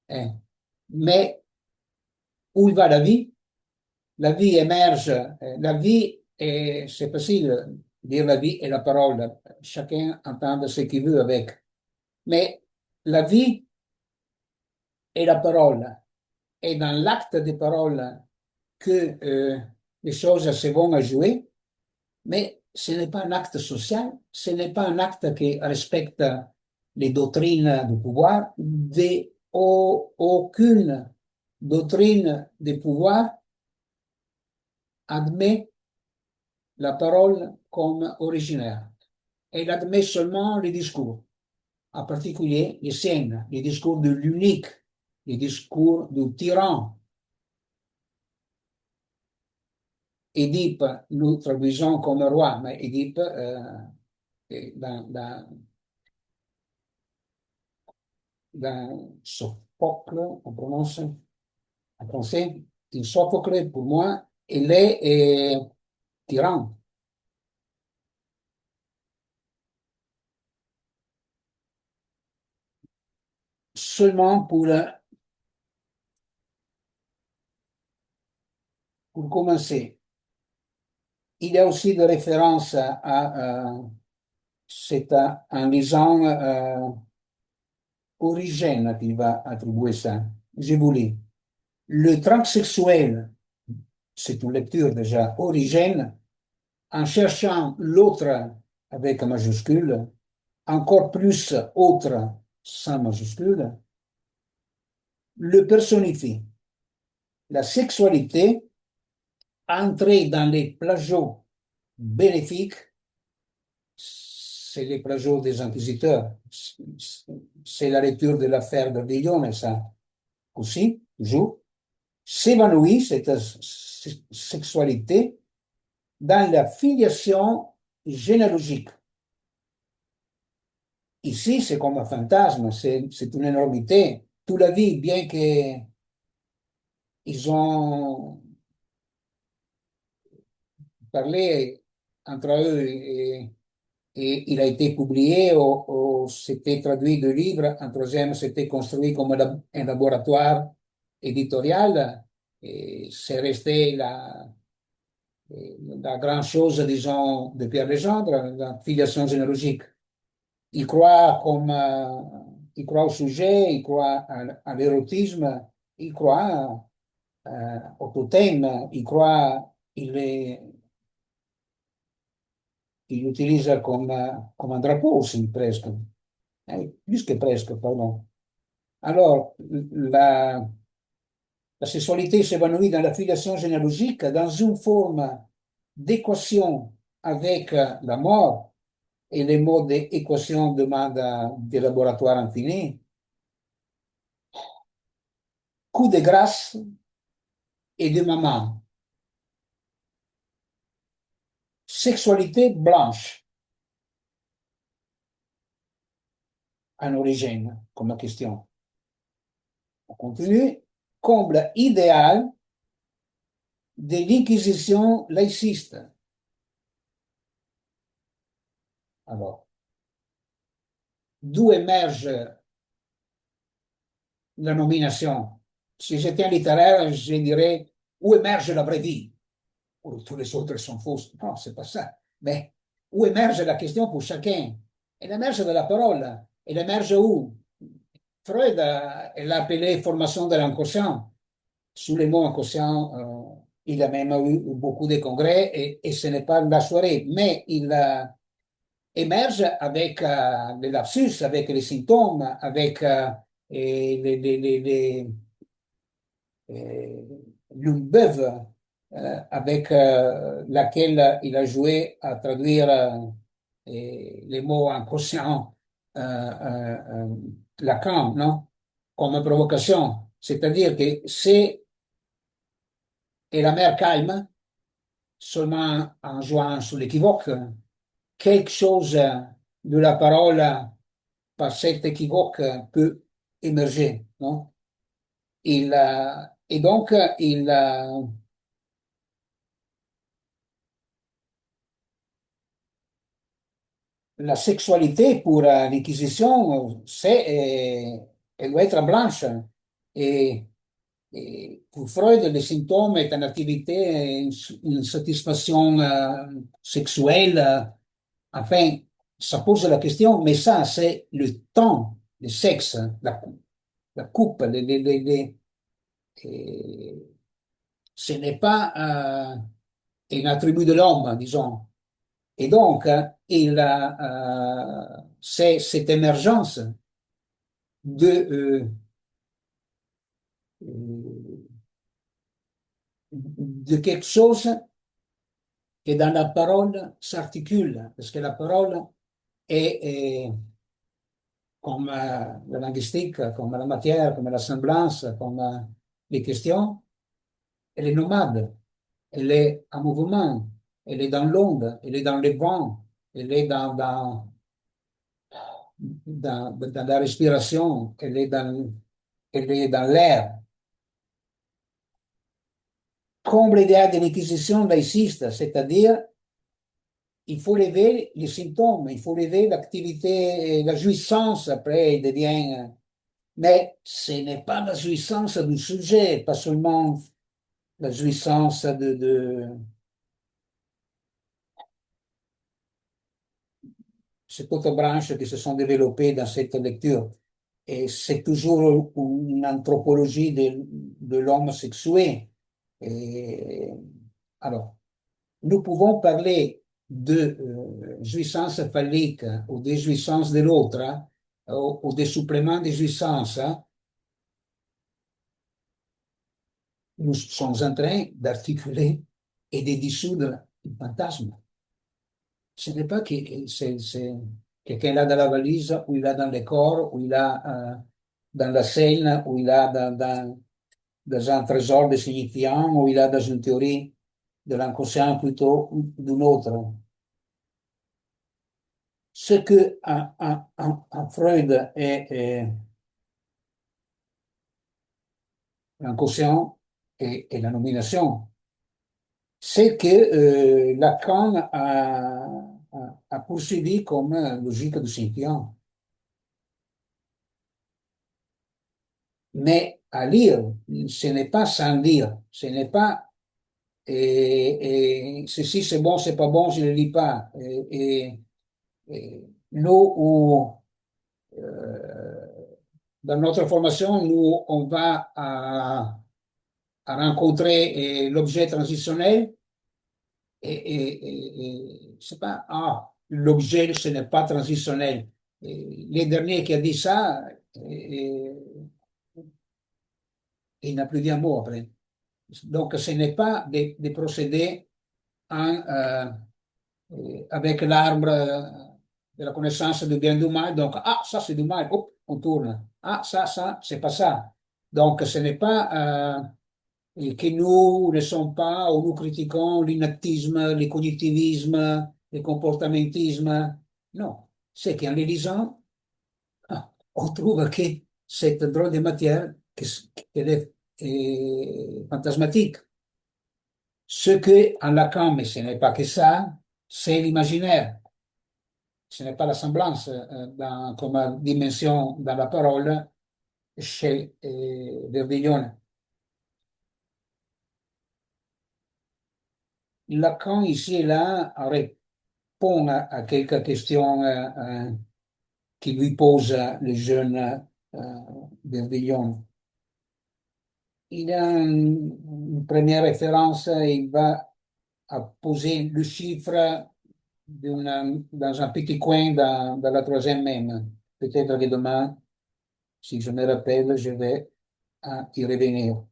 [SPEAKER 1] hein. Mais où va la vie? La vie émerge. La vie, c'est facile dire la vie et la parole. Chacun entend ce qu'il veut avec. Mais la vie et la parole, et dans l'acte des paroles que les choses se vont à jouer, mais ce n'est pas un acte social, ce n'est pas un acte qui respecte les doctrines du pouvoir. Aucune doctrine du pouvoir admet la parole comme originaire. Elle admet seulement les discours, en particulier les siennes, les discours de l'unique, les discours du tyran. Édipe, nous traduisons comme roi, mais Édipe, dans Sophocle, on prononce en français, in Sophocle, pour moi, il est tyran. Seulement pour commencer, il y a aussi des références c'est en lisant Origène qui va attribuer ça. Je vous lis. Le transsexuel, c'est une lecture déjà, Origène, en cherchant l'autre avec un majuscule, encore plus autre sans majuscule, le personnifie. La sexualité, entrer dans les plagiaux bénéfiques, c'est les plagiaux des inquisiteurs. C'est la lecture de l'affaire de Villone, ça aussi, toujours. S'évanouit cette sexualité dans la filiation généalogique. Ici, c'est comme un fantasme, c'est une énormité. Toute la vie, bien qu'ils ont parlé entre eux et il a été publié ou c'était traduit de livres. Un troisième, c'était construit comme un laboratoire éditorial. Et c'est resté la grande chose, disons, de Pierre Legendre, la filiation généalogique. Il croit il croit au sujet, il croit à l'érotisme, il croit au totem, il croit, il l'utilise comme un drapeau aussi, presque. Plus que presque, pardon. Alors, la sexualité s'évanouit dans la filiation généalogique dans une forme d'équation avec la mort, et les mots d'équation demandent des laboratoires infinis. Coup de grâce et de maman. Sexualité blanche, en origine, comme question. On continue. Comble idéal de l'inquisition laïciste. Alors, d'où émerge la nomination? Si j'étais un littéraire, je dirais où émerge la vraie vie? Où tous les autres sont fausses. Non, c'est pas ça. Mais où émerge la question pour chacun? Elle émerge de la parole. Elle émerge où? Freud, elle l'a appelé formation de l'inconscient. Sous les mots inconscient, il a même eu beaucoup de congrès et ce n'est pas la soirée, mais il émerge avec les lapsus, avec les symptômes, avec euh, l'une-beuve avec laquelle il a joué à traduire les mots inconscients Lacan, non? Comme provocation. C'est-à-dire que c'est et la mer calme, seulement en jouant sur l'équivoque, quelque chose de la parole par cet équivoque peut émerger, non? Et donc, la sexualité pour l'Inquisition, elle doit être blanche. Et, et pour Freud, le symptôme est une activité, une satisfaction sexuelle. Enfin, ça pose la question, mais ça, c'est le temps, le sexe, la coupe, ce n'est pas un attribut de l'homme, disons. Et donc, c'est cette émergence de, de quelque chose qui dans la parole s'articule, parce que la parole est comme la linguistique, comme la matière, comme la semblance, comme les questions, elle est nomade, elle est en mouvement, elle est dans l'onde, elle est dans les vents, elle est dans la respiration, elle est dans l'air. Comme l'idéal de l'inquisition laïciste, c'est-à-dire il faut lever les symptômes, il faut lever l'activité, la jouissance, après il devient. Mais ce n'est pas la jouissance du sujet, pas seulement la jouissance de cette autre branche qui se sont développées dans cette lecture. Et c'est toujours une anthropologie de l'homme sexué. Et, alors, nous pouvons parler de jouissance phallique ou de jouissance de l'autre ou des suppléments de jouissance. Nous sommes en train d'articuler et de dissoudre le fantasme. Ce n'est pas que c'est quelqu'un là dans la valise, ou il a dans le corps, ou il a dans la scène, ou il a dans un trésor de signifiant, ou il a dans une théorie de l'inconscient plutôt d'une autre. Ce que en Freud est l'inconscient et la nomination. c'est que Lacan a poursuivi comme logique de Saint-Pierre. Mais à lire, ce n'est pas sans lire, ce n'est pas ceci c'est bon, c'est pas bon, je ne le lis pas. Nous, euh, dans notre formation, nous, on va à rencontrer l'objet transitionnel c'est pas, ah, l'objet, ce n'est pas transitionnel. Les derniers qui a dit ça, il n'a plus dit un mot après. Donc, ce n'est pas des procédés avec l'arbre de la connaissance du bien et du mal. Donc, ah, ça c'est du mal, hop, on tourne. Ah, ça, c'est pas ça. Donc, ce n'est pas et que nous ne sommes pas, ou nous critiquons l'inactisme, le cognitivisme, le comportementisme. Non, c'est qu'en les lisant, ah, on trouve que cette drôle de matière, qu'elle est fantasmatique. Ce que en Lacan, mais ce n'est pas que ça, c'est l'imaginaire. Ce n'est pas la semblance comme dimension dans la parole chez Verdillon. Lacan, ici et là, répond à quelques questions qui lui pose le jeune Verdillon. Il a une première référence, il va à poser le chiffre dans un petit coin dans la troisième même. Peut-être que demain, si je me rappelle, je vais y revenir.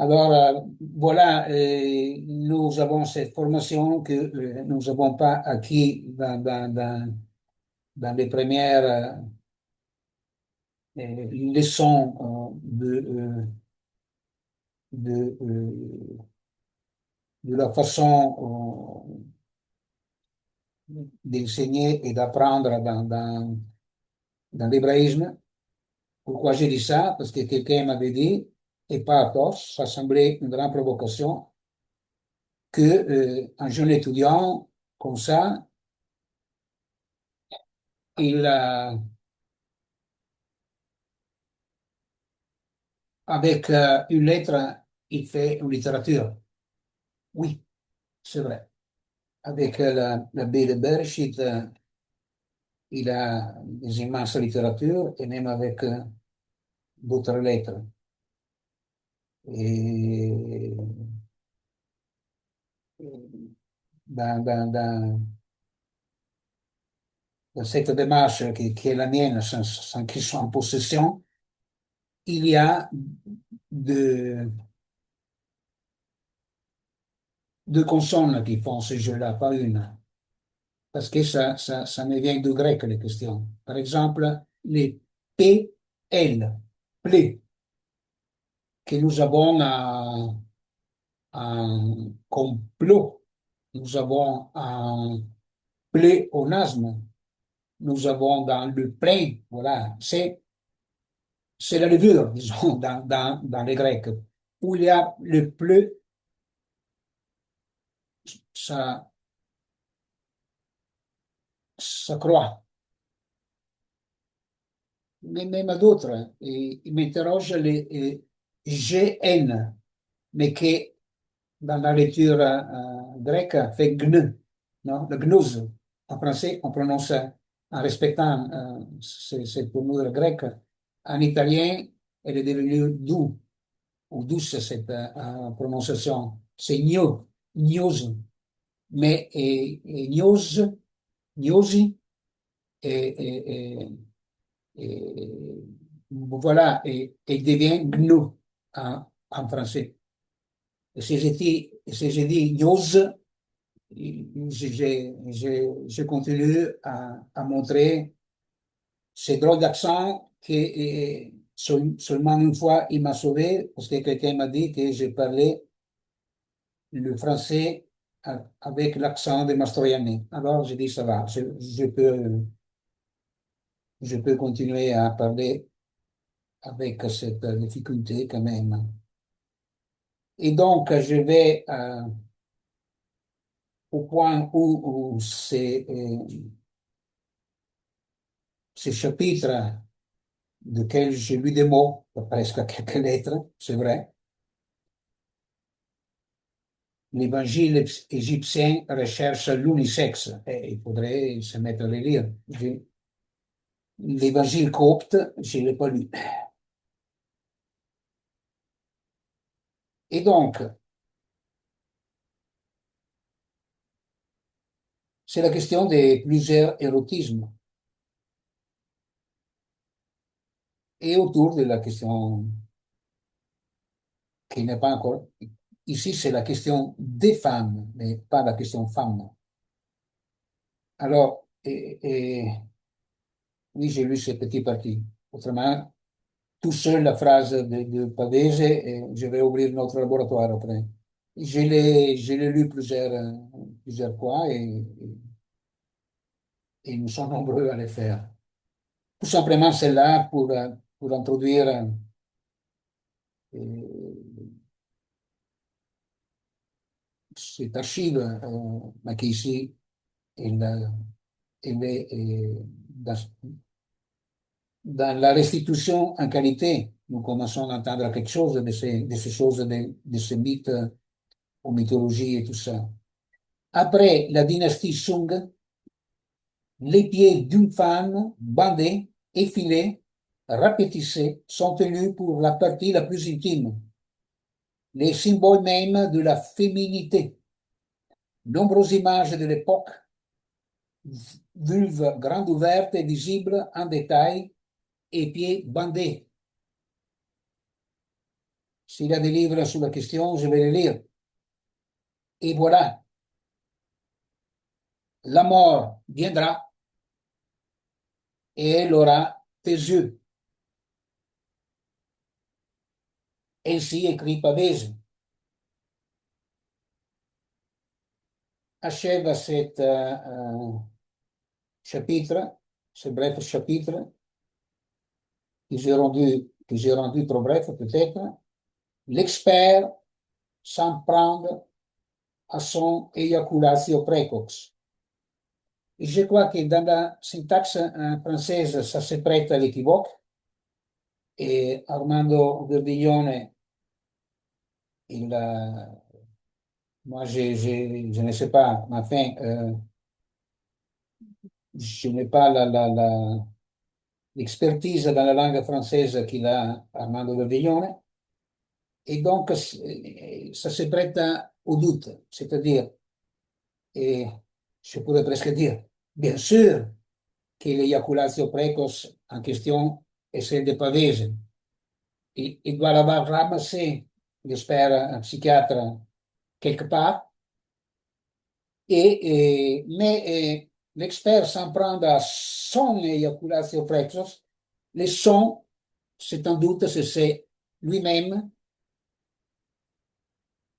[SPEAKER 1] Alors, voilà, nous avons cette formation que nous n'avons pas acquis dans les premières leçons de la façon d'enseigner et d'apprendre dans l'hébraïsme. Pourquoi j'ai dit ça? Parce que quelqu'un m'avait dit, et pas à tort, ça semblait une grande provocation, que un jeune étudiant comme ça, il, avec une lettre, il fait une littérature. Oui, c'est vrai. Avec la baie de Bereshit, il a des immenses littératures et même avec d'autres lettres. Et dans cette démarche qui est la mienne, sans qu'ils soient en possession, il y a deux, deux consonnes qui font ce jeu-là, pas une. Parce que ça me vient du grec, les questions. Par exemple, les P, L, plé, que nous avons un complot, nous avons un pléonasme, nous avons dans le plein, voilà, c'est la levure, disons, dans les Grecs, où il y a le pleu, ça, ça croît. Mais même à d'autres, il m'interroge les GN, mais qui, dans la lecture grecque, fait GN, non? Le gnose. En français, on prononce en respectant cette tournure grecque. En italien, elle est devenue doux, ou douce cette prononciation. C'est gnose. Mais gnose, gnosi, et, voilà, et devient gnou en français. Et si j'ai dit gnose, je continue à montrer ces drôles d'accent que seulement une fois il m'a sauvé parce que quelqu'un m'a dit que j'ai parlé le français avec l'accent de Mastroianni. Alors j'ai dit ça va, je peux continuer à parler avec cette difficulté quand même. Et donc, je vais au point où ces chapitres desquels j'ai lu des mots, presque quelques lettres, c'est vrai. L'évangile égyptien recherche l'unisexe et il faudrait se mettre à les lire. L'évangile copte, je ne l'ai pas lu. Et donc, c'est la question de plusieurs érotismes et autour de la question qui n'est pas encore. Ici, c'est la question des femmes, mais pas la question femme. Alors, oui, j'ai lu ces petits parties. Autrement, tout seul la phrase de Pavese, et je vais ouvrir notre laboratoire après. Je l'ai lu plusieurs fois et nous sommes nombreux à le faire. Tout simplement, c'est là pour introduire cette archive, mais qui ici il, il est dans la restitution en qualité. Nous commençons à entendre quelque chose de ces choses, de ces mythes aux mythologies et tout ça. Après la dynastie Sung, les pieds d'une femme bandés, effilés, rapetissés, sont tenus pour la partie la plus intime, les symboles même de la féminité. Nombreuses images de l'époque, vulve grande ouverte et visible en détail, et pieds bandés. S'il y a des livres sur la question, je vais les lire. Et voilà, la mort viendra et elle aura tes yeux. Ainsi écrit Pavese. Achève cet chapitre, ce bref chapitre que j'ai rendu trop bref peut-être. L'expert s'en prend à son éjaculatio précoce. Et je crois que dans la syntaxe française, ça se prête à l'équivoque. Et Armando Verdiglione, moi je ne sais pas, mais enfin, je n'ai pas l'expertise dans la langue française qu'il a Armando Verdiglione. Et donc, ça se prête au doute, c'est-à-dire, et je pourrais presque dire, bien sûr que l'éjaculatio précoce en question est celle de Pavese. Il doit l'avoir ramassé, j'espère, un psychiatre quelque part, mais l'expert s'en prend à son éjaculatio précoce. Le son, c'est un doute si c'est lui-même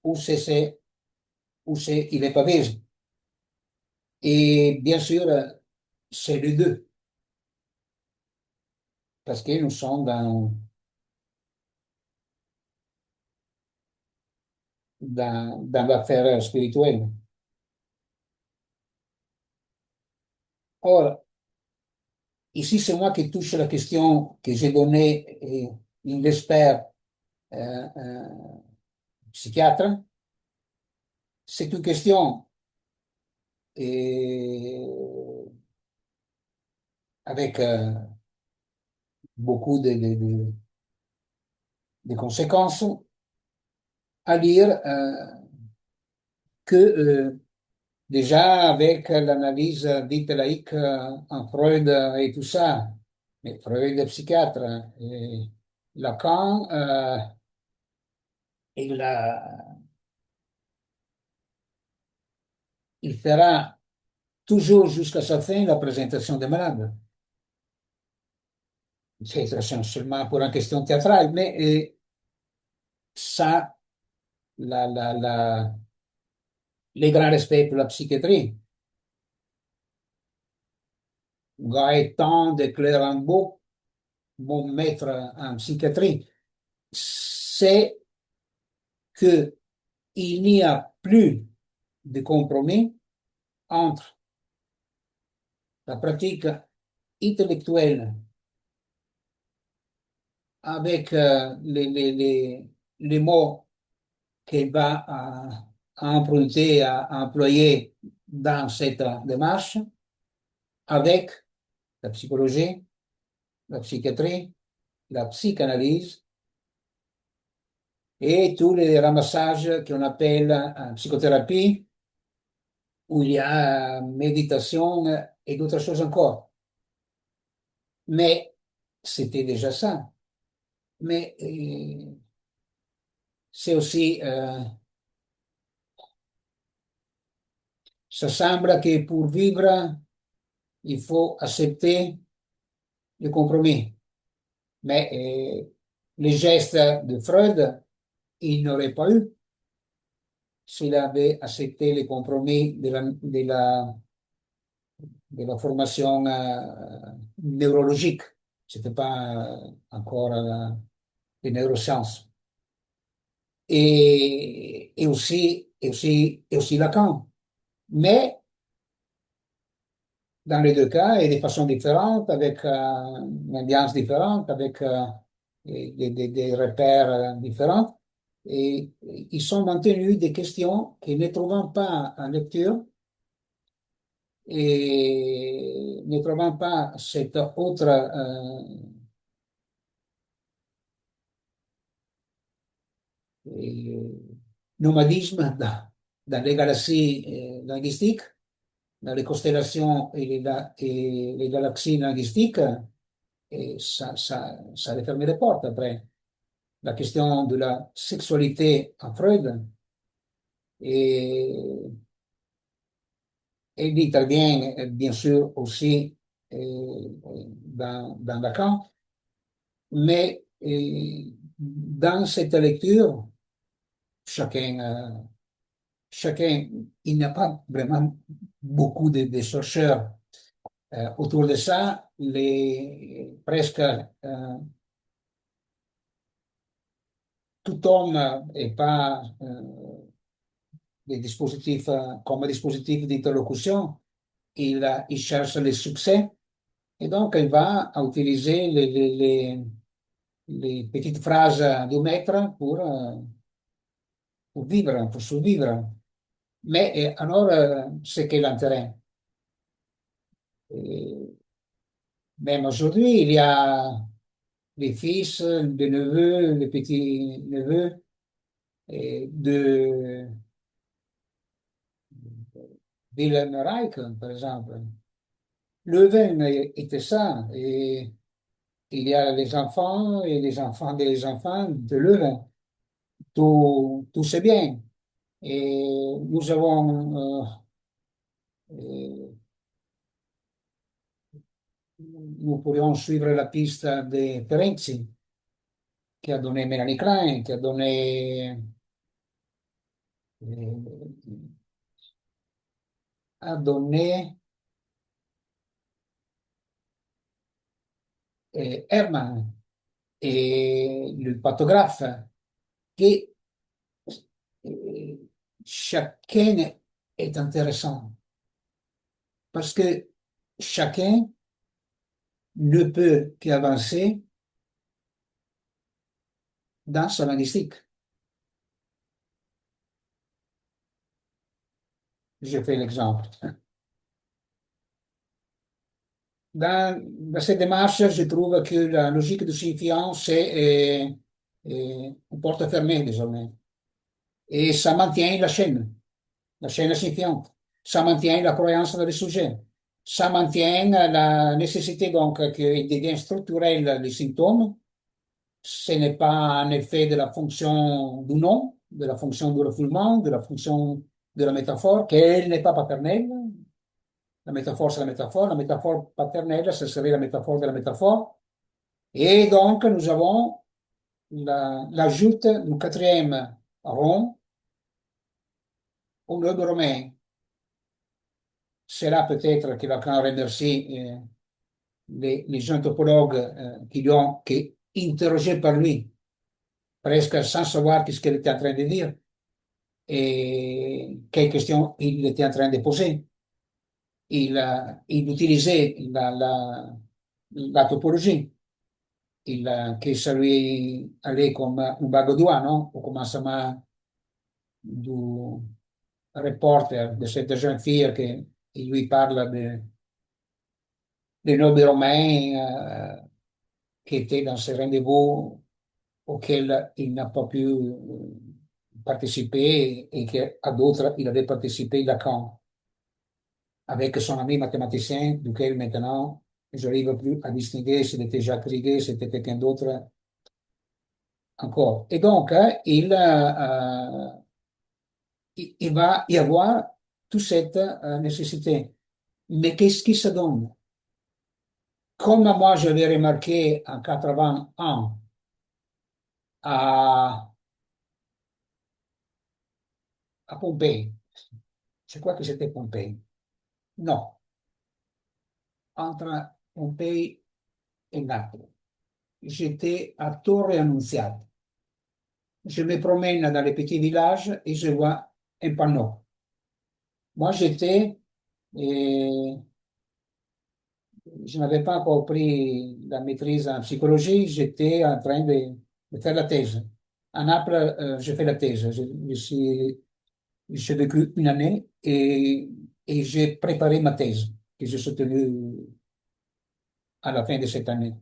[SPEAKER 1] ou si c'est ou c'est il est Pavese. Et bien sûr, c'est les deux, parce que nous sommes dans l'affaire spirituelle. Or, ici, c'est moi qui touche la question que j'ai donnée, il l'espère, psychiatre. C'est une question avec beaucoup de conséquences à dire que déjà avec l'analyse dite laïque en Freud et tout ça, mais Freud est psychiatre, et Lacan, il, il fera toujours jusqu'à sa fin la présentation des malades. C'est seulement pour une question théâtrale, mais ça, la, la, la, les grands respects pour la psychiatrie. Gaëtan de Clérambault, mon maître en psychiatrie, c'est qu'il n'y a plus de compromis entre la pratique intellectuelle avec les mots qu'elle va à emprunter, à employer dans cette démarche, avec la psychologie, la psychiatrie, la psychanalyse et tous les ramassages qu'on appelle psychothérapie, où il y a méditation et d'autres choses encore. Mais c'était déjà ça. Mais c'est aussi, ça semble que pour vivre, il faut accepter le compromis. Mais les gestes de Freud, il n'aurait pas eu s'il avait accepté les compromis de la formation neurologique. C'était pas encore les neurosciences. Et aussi Lacan. Mais dans les deux cas, et de façon différente, avec une ambiance différente, avec des repères différents. Et ils sont maintenus des questions qui ne trouvant pas en lecture et ne trouvant pas cet autre euh, nomadisme dans les galaxies linguistiques, dans les constellations et les galaxies linguistiques, et ça allait fermer les portes après. La question de la sexualité en Freud et, et l'italien, bien sûr, aussi dans Lacan. Mais dans cette lecture, chacun, chacun, il n'y a pas vraiment beaucoup de chercheurs autour de ça. Presque tout homme n'est pas des dispositifs comme dispositif d'interlocution. Il cherche le succès et donc il va à utiliser les petites phrases du maître pour vivre, pour survivre. Mais alors, c'est quel l'intérêt? Euh, Même aujourd'hui, il y a les fils, les neveux, les petits-neveux de Wilhelm Reich, par exemple. Leuven était ça. Et il y a les enfants et les enfants des enfants de Leuven. Tout c'est bien. Et nous avons, nous pourrions suivre la piste de Ferenczi, qui a donné Mélanie Klein, qui a donné Herman et le photographe, qui euh, chacun est intéressant parce que chacun ne peut qu'avancer dans sa linguistique. Je fais l'exemple. Dans cette démarche, je trouve que la logique de signifiance est une porte fermée désormais. Et ça maintient la chaîne signifiante. Ça maintient la croyance dans le sujet. Ça maintient la nécessité donc qu'il devienne structurel les symptômes. Ce n'est pas un effet de la fonction du nom, de la fonction du refoulement, de la fonction de la métaphore, qu'elle n'est pas paternelle. La métaphore, c'est la métaphore. La métaphore paternelle, ce serait la métaphore de la métaphore. Et donc, nous avons l'ajout du quatrième rond au globe romain. C'est là peut-être que Lacan remercie les anthropologues qui lui ont qui, interrogés par lui presque sans savoir ce qu'elle était en train de dire et quelles questions il était en train de poser. Il utilisait la topologie, che ça lui allait comme un bague au doigt, non? Au commencement du reporter de cette jeune fille qui lui parle des nobles romains qui étaient dans ce rendez-vous auquel il n'a pas pu participer et qu'à d'autres il avait participé Lacan avec son ami mathématicien, duquel maintenant je n'arrive plus à distinguer s'il était Jacques Riguet, c'était quelqu'un d'autre encore. Et donc, il va y avoir toute cette nécessité. Mais qu'est-ce qui se donne? Comme moi, je l'ai remarqué en 81 à, à Pompéi, je crois que c'était Pompéi. Non, entre Pompéi et Naples. J'étais à Torre Annunziata. Je me promène dans les petits villages et je vois un panneau. Moi, je n'avais pas encore pris la maîtrise en psychologie, j'étais en train de faire la thèse. À Naples, j'ai fait la thèse. J'ai vécu une année et j'ai préparé ma thèse que j'ai soutenue à la fin de cette année,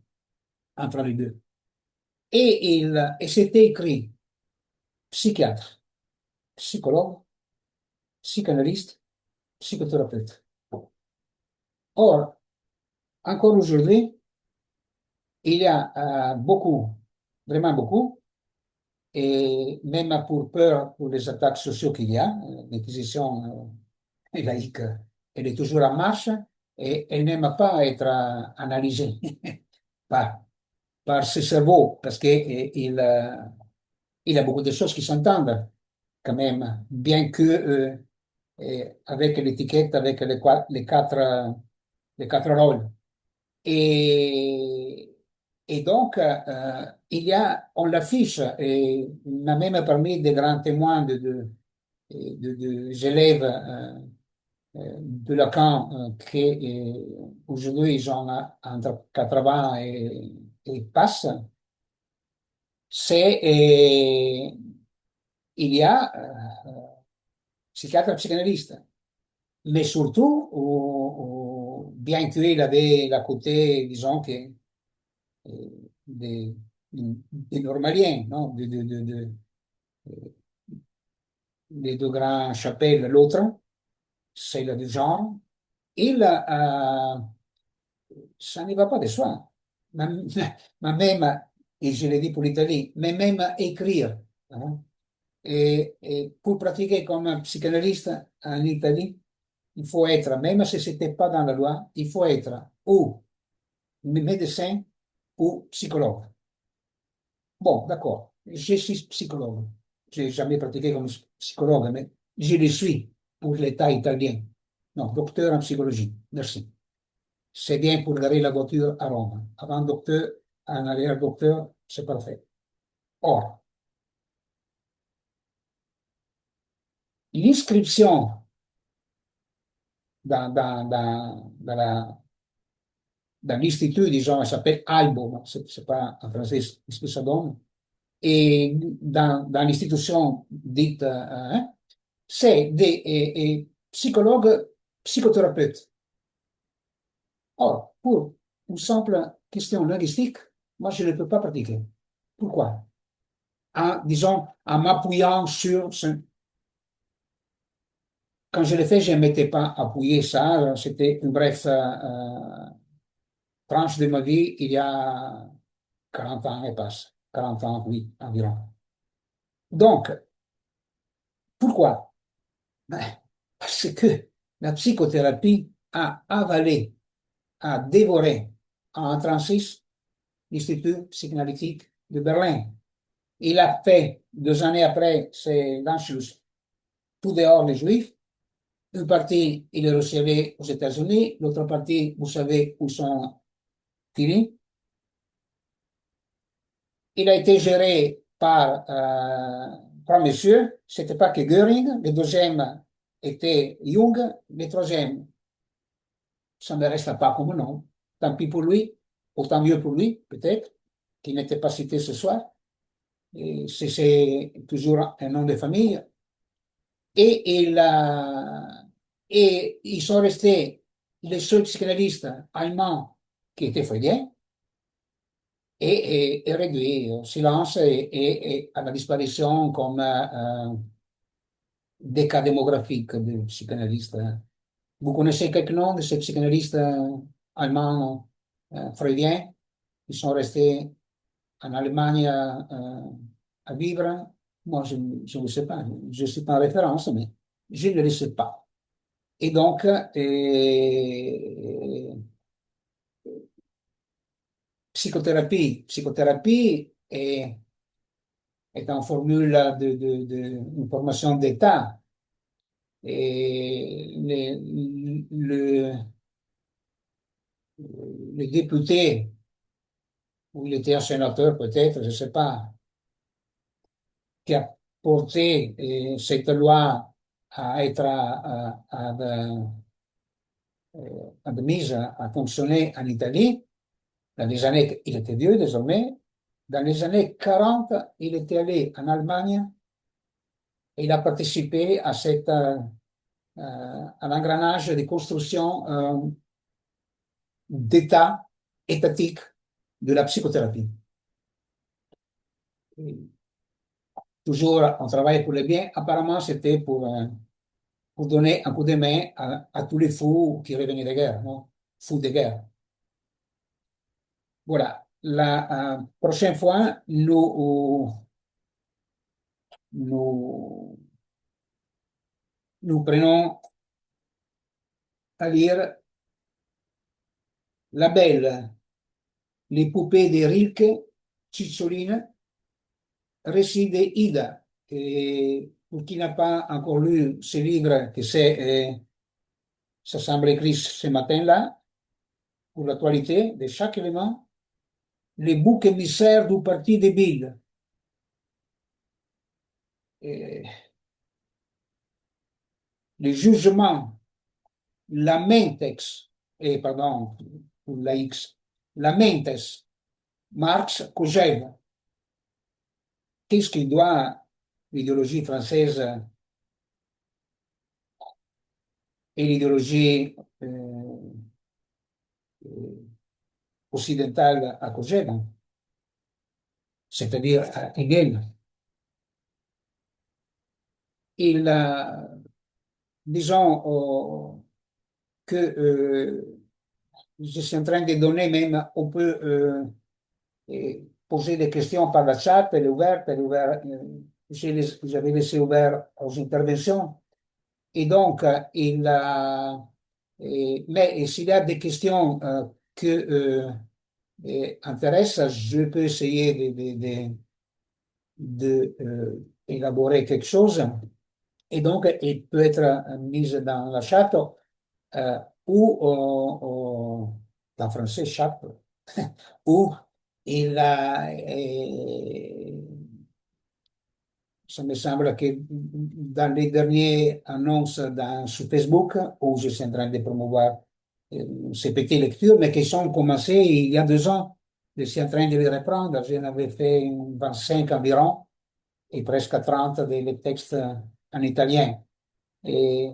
[SPEAKER 1] entre les deux. Et c'était écrit psychiatre, psychologue, psychanalyste, psychothérapeute. Or, encore aujourd'hui, il y a beaucoup, vraiment beaucoup, et même pour peur pour les attaques sociales qu'il y a, l'inquisition laïque, elle est toujours en marche et elle n'aime pas être analysée par, par ce cerveau parce qu'il a beaucoup de choses qui s'entendent quand même, bien que avec l'étiquette, avec les quatre rôles. Et, et donc, on l'affiche, et même parmi des grands témoins des élèves de Lacan qui aujourd'hui ils ont entre 80 et passent, c'est il y a psychiatre et psychanalyste. Mais surtout, bien qu'il avait la côté, disons, que, des, des normaliens, non? Les deux grands chapelles, l'autre, c'est le du genre. Ça ne va pas de soi. Ma, ma même, et je l'ai dit pour l'Italie, mais même écrire. Hein. Et pour pratiquer comme un psychanalyste en Italie, il faut être, même si ce n'était pas dans la loi, il faut être ou médecin ou psychologue. Bon, d'accord, je suis psychologue. Je n'ai jamais pratiqué comme psychologue, mais je le suis pour l'État italien. Non, docteur en psychologie. Merci. C'est bien pour garer la voiture à Rome. Avant docteur, en arrière docteur, c'est parfait. Or, l'inscription dans l'institut, disons, ça s'appelle Albo, c'est pas en français ce que ça donne, et dans l'institution dite, hein, c'est des psychologues, psychothérapeutes. Or, pour une simple question linguistique, moi, je ne peux pas pratiquer. Pourquoi? Disons, en m'appuyant sur quand je l'ai fait, je ne m'étais pas appuyé ça. C'était une bref tranche de ma vie il y a 40 ans et passe. 40 ans, oui, environ. Donc, pourquoi? Ben, parce que la psychothérapie a avalé, a dévoré en 1936 l'Institut psychanalytique de Berlin. Il a fait, 2 années après, c'est l'Anschluss, tout dehors les Juifs. Une partie, il est reçu aux États-Unis, l'autre partie, vous savez où sont tirés. Il a été géré trois messieurs. C'était pas que Göring, le deuxième était Jung, le troisième, ça ne reste pas comme nom. Tant pis pour lui, autant mieux pour lui, peut-être, qui n'était pas cité ce soir. Et c'est toujours un nom de famille. Et ils sont restés les seuls psychanalystes allemands qui étaient freudiens et réduits au silence et à la disparition comme des cas démographiques de psychanalystes. Vous connaissez quelques noms de ces psychanalystes allemands freudiens qui sont restés en Allemagne à vivre? Moi, je ne sais pas. Je ne suis pas en référence, mais je ne le sais pas. Et donc, psychothérapie est en formule une formation d'État. Et le député, ou il était un sénateur peut-être, je ne sais pas, qui a porté cette loi à être mise à fonctionner en Italie. Dans les années, il était vieux désormais. Dans les années 40, il était allé en Allemagne et il a participé à à l'engrenage de construction d'État étatique de la psychothérapie. Et toujours, on travaille pour le bien. Apparemment, c'était pour donner un coup de main à tous les fous qui revenaient de guerre, non? Fous de guerre. Voilà. La prochaine fois, nous prenons à lire La Belle, les poupées de Rilke, Cicciolina, récit de Ida. Et pour qui n'a pas encore lu ce livre, que ça semble écrit ce matin-là, pour l'actualité de chaque élément, les boucs émissaires du parti débile. Et le jugement, la mentex, pardon, pour la X, la mentes, Marx, Kojève. Qu'est-ce qu'il doit l'idéologie française et l'idéologie occidentale à Kojève, c'est-à-dire à Hegel? Il, disons que je suis en train de donner même, on peut poser des questions par la chat, elle est ouverte, j'avais laissé ouvert aux interventions. Et donc, mais s'il y a des questions que intéressent, je peux essayer élaborer quelque chose. Et donc, il peut être mise dans la chat euh, ou en français, chat, ou ça me semble que dans les dernières annonces sur Facebook, où je suis en train de promouvoir ces petites lectures, mais qui sont commencées il y a 2 ans, je suis en train de les reprendre. J'en avais fait 25 environ et presque 30 des textes en italien. Et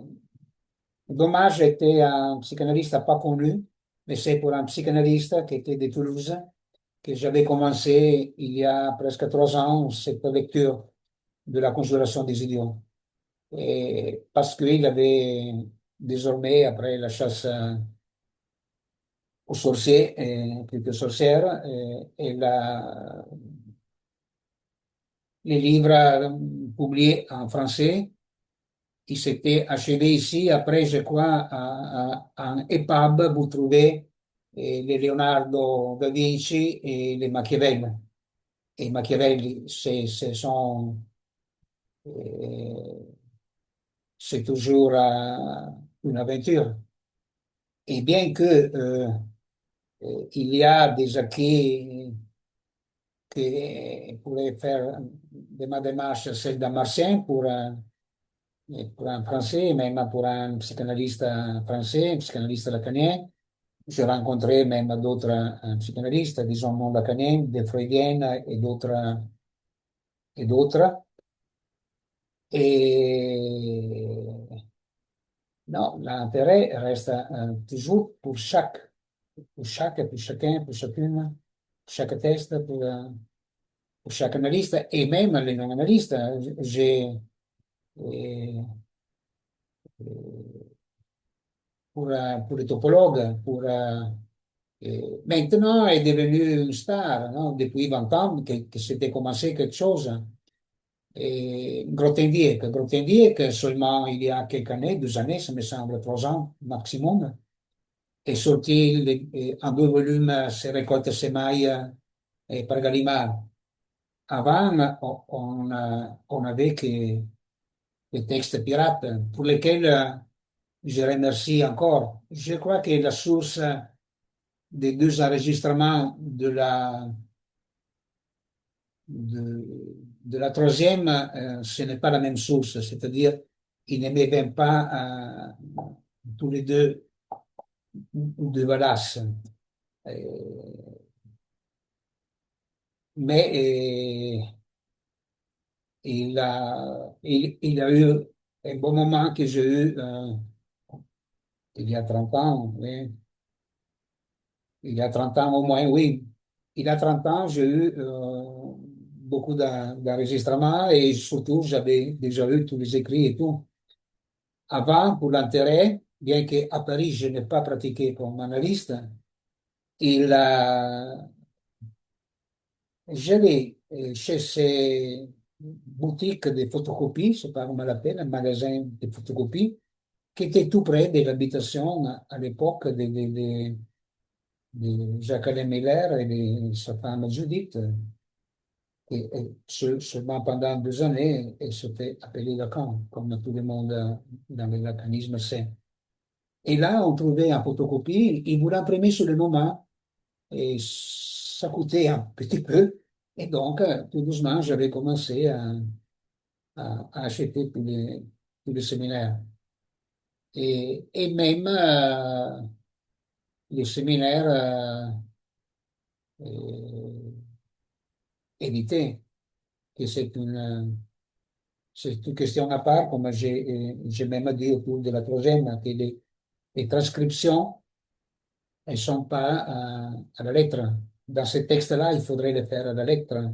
[SPEAKER 1] dommage, était un psychanalyste pas connu, mais c'est pour un psychanalyste qui était de Toulouse que j'avais commencé il y a presque 3 ans cette lecture de la conjuration des idiots. Et parce qu'il avait désormais, après la chasse aux sorciers, quelques sorcières, les livres publiés en français, il s'était achevé ici. Après, je crois, en EPUB, vous trouvez les Leonardo da Vinci et les Machiavelli. Et Machiavelli, euh, c'est toujours une aventure. Et bien que il y a des acquis qui pourrait faire des démarches, celle d'un Martien pour un Français, même pour un psychanalyste français, un psychanalyste lacanien. J'ai rencontré même d'autres psychanalystes, disons non lacaniens, des freudiennes et d'autres. Et non, l'intérêt reste toujours pour chacun, pour chacune, pour chaque test, pour chaque analyste et même les non-analystes. Euh, pour les topologues, maintenant est devenu une star, non? Depuis 20 ans que c'était commencé quelque chose. Et Grothendieck, seulement il y a quelques années, 2 années, ça me semble, 3 ans maximum, est sorti en 2 volumes, ses récoltes semailles par Gallimard. Avant, on avait que les textes pirates pour lesquels je remercie encore. Je crois que la source des 2 enregistrements de la troisième, ce n'est pas la même source, c'est-à-dire ils n'aimaient même pas tous les deux de Wallace. Euh, mais il a eu un bon moment que j'ai eu il y a 30 ans, oui. Il y a 30 ans au moins, oui. Il y a 30 ans, j'ai eu beaucoup d'enregistrements et surtout, j'avais déjà eu tous les écrits et tout. Avant, pour l'intérêt, bien qu'à Paris, je n'ai pas pratiqué comme analyste, il a, j'allais chez ces boutiques de photocopies, je sais pas comment on l'appelle, un magasin de photocopies, qui était tout près de l'habitation à l'époque de Jacques-Alain Miller et de sa femme Judith. Seulement pendant 2 années, elle se fait appeler Lacan, comme tout le monde dans le lacanisme sait. Et là, on trouvait un photocopie, il voulait imprimer sur le moment, et ça coûtait un petit peu. Et donc, tout doucement, j'avais commencé à acheter tous les séminaires. Et même les séminaires édités, que c'est une question à part, comme j'ai même dit autour de la troisième, que les transcriptions, elles ne sont pas à la lettre. Dans ces textes-là, il faudrait les faire à la lettre.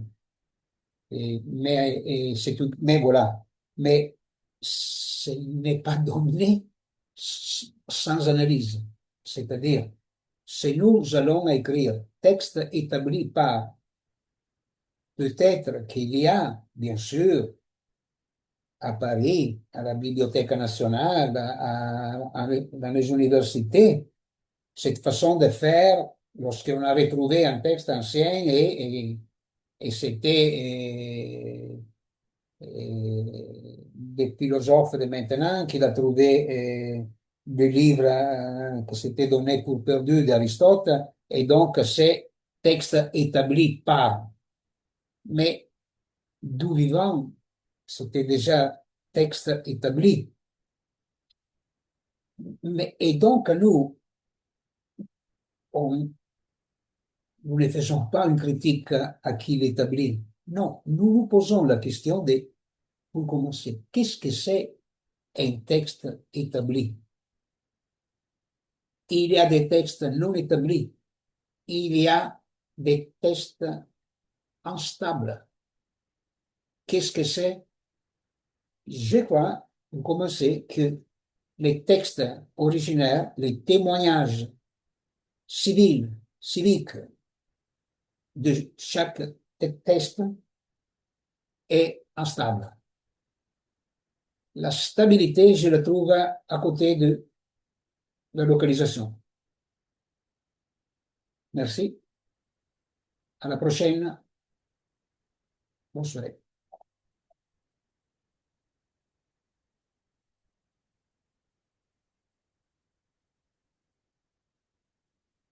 [SPEAKER 1] Mais voilà. Mais ce n'est pas donné sans analyse. C'est-à-dire, si nous allons écrire texte établi par, peut-être qu'il y a, bien sûr, à Paris, à la Bibliothèque nationale, dans les universités, cette façon de faire lorsqu'on a retrouvé un texte ancien et c'était des philosophes de maintenant qui a trouvé des livres qui s'étaient donnés pour perdus d'Aristote et donc c'est texte établi par. Mais d'où vivant, c'était déjà texte établi. Et donc nous, on, nous ne faisons pas une critique à qui l'établit. Non, nous nous posons la question de, pour commencer, qu'est-ce que c'est un texte établi? Il y a des textes non établis. Il y a des textes instables. Qu'est-ce que c'est? Je crois, pour commencer, que les textes originaires, les témoignages civiques de chaque texte est instable. La stabilité, je la trouve à côté de la localisation. Merci. À la prochaine. Bonsoir.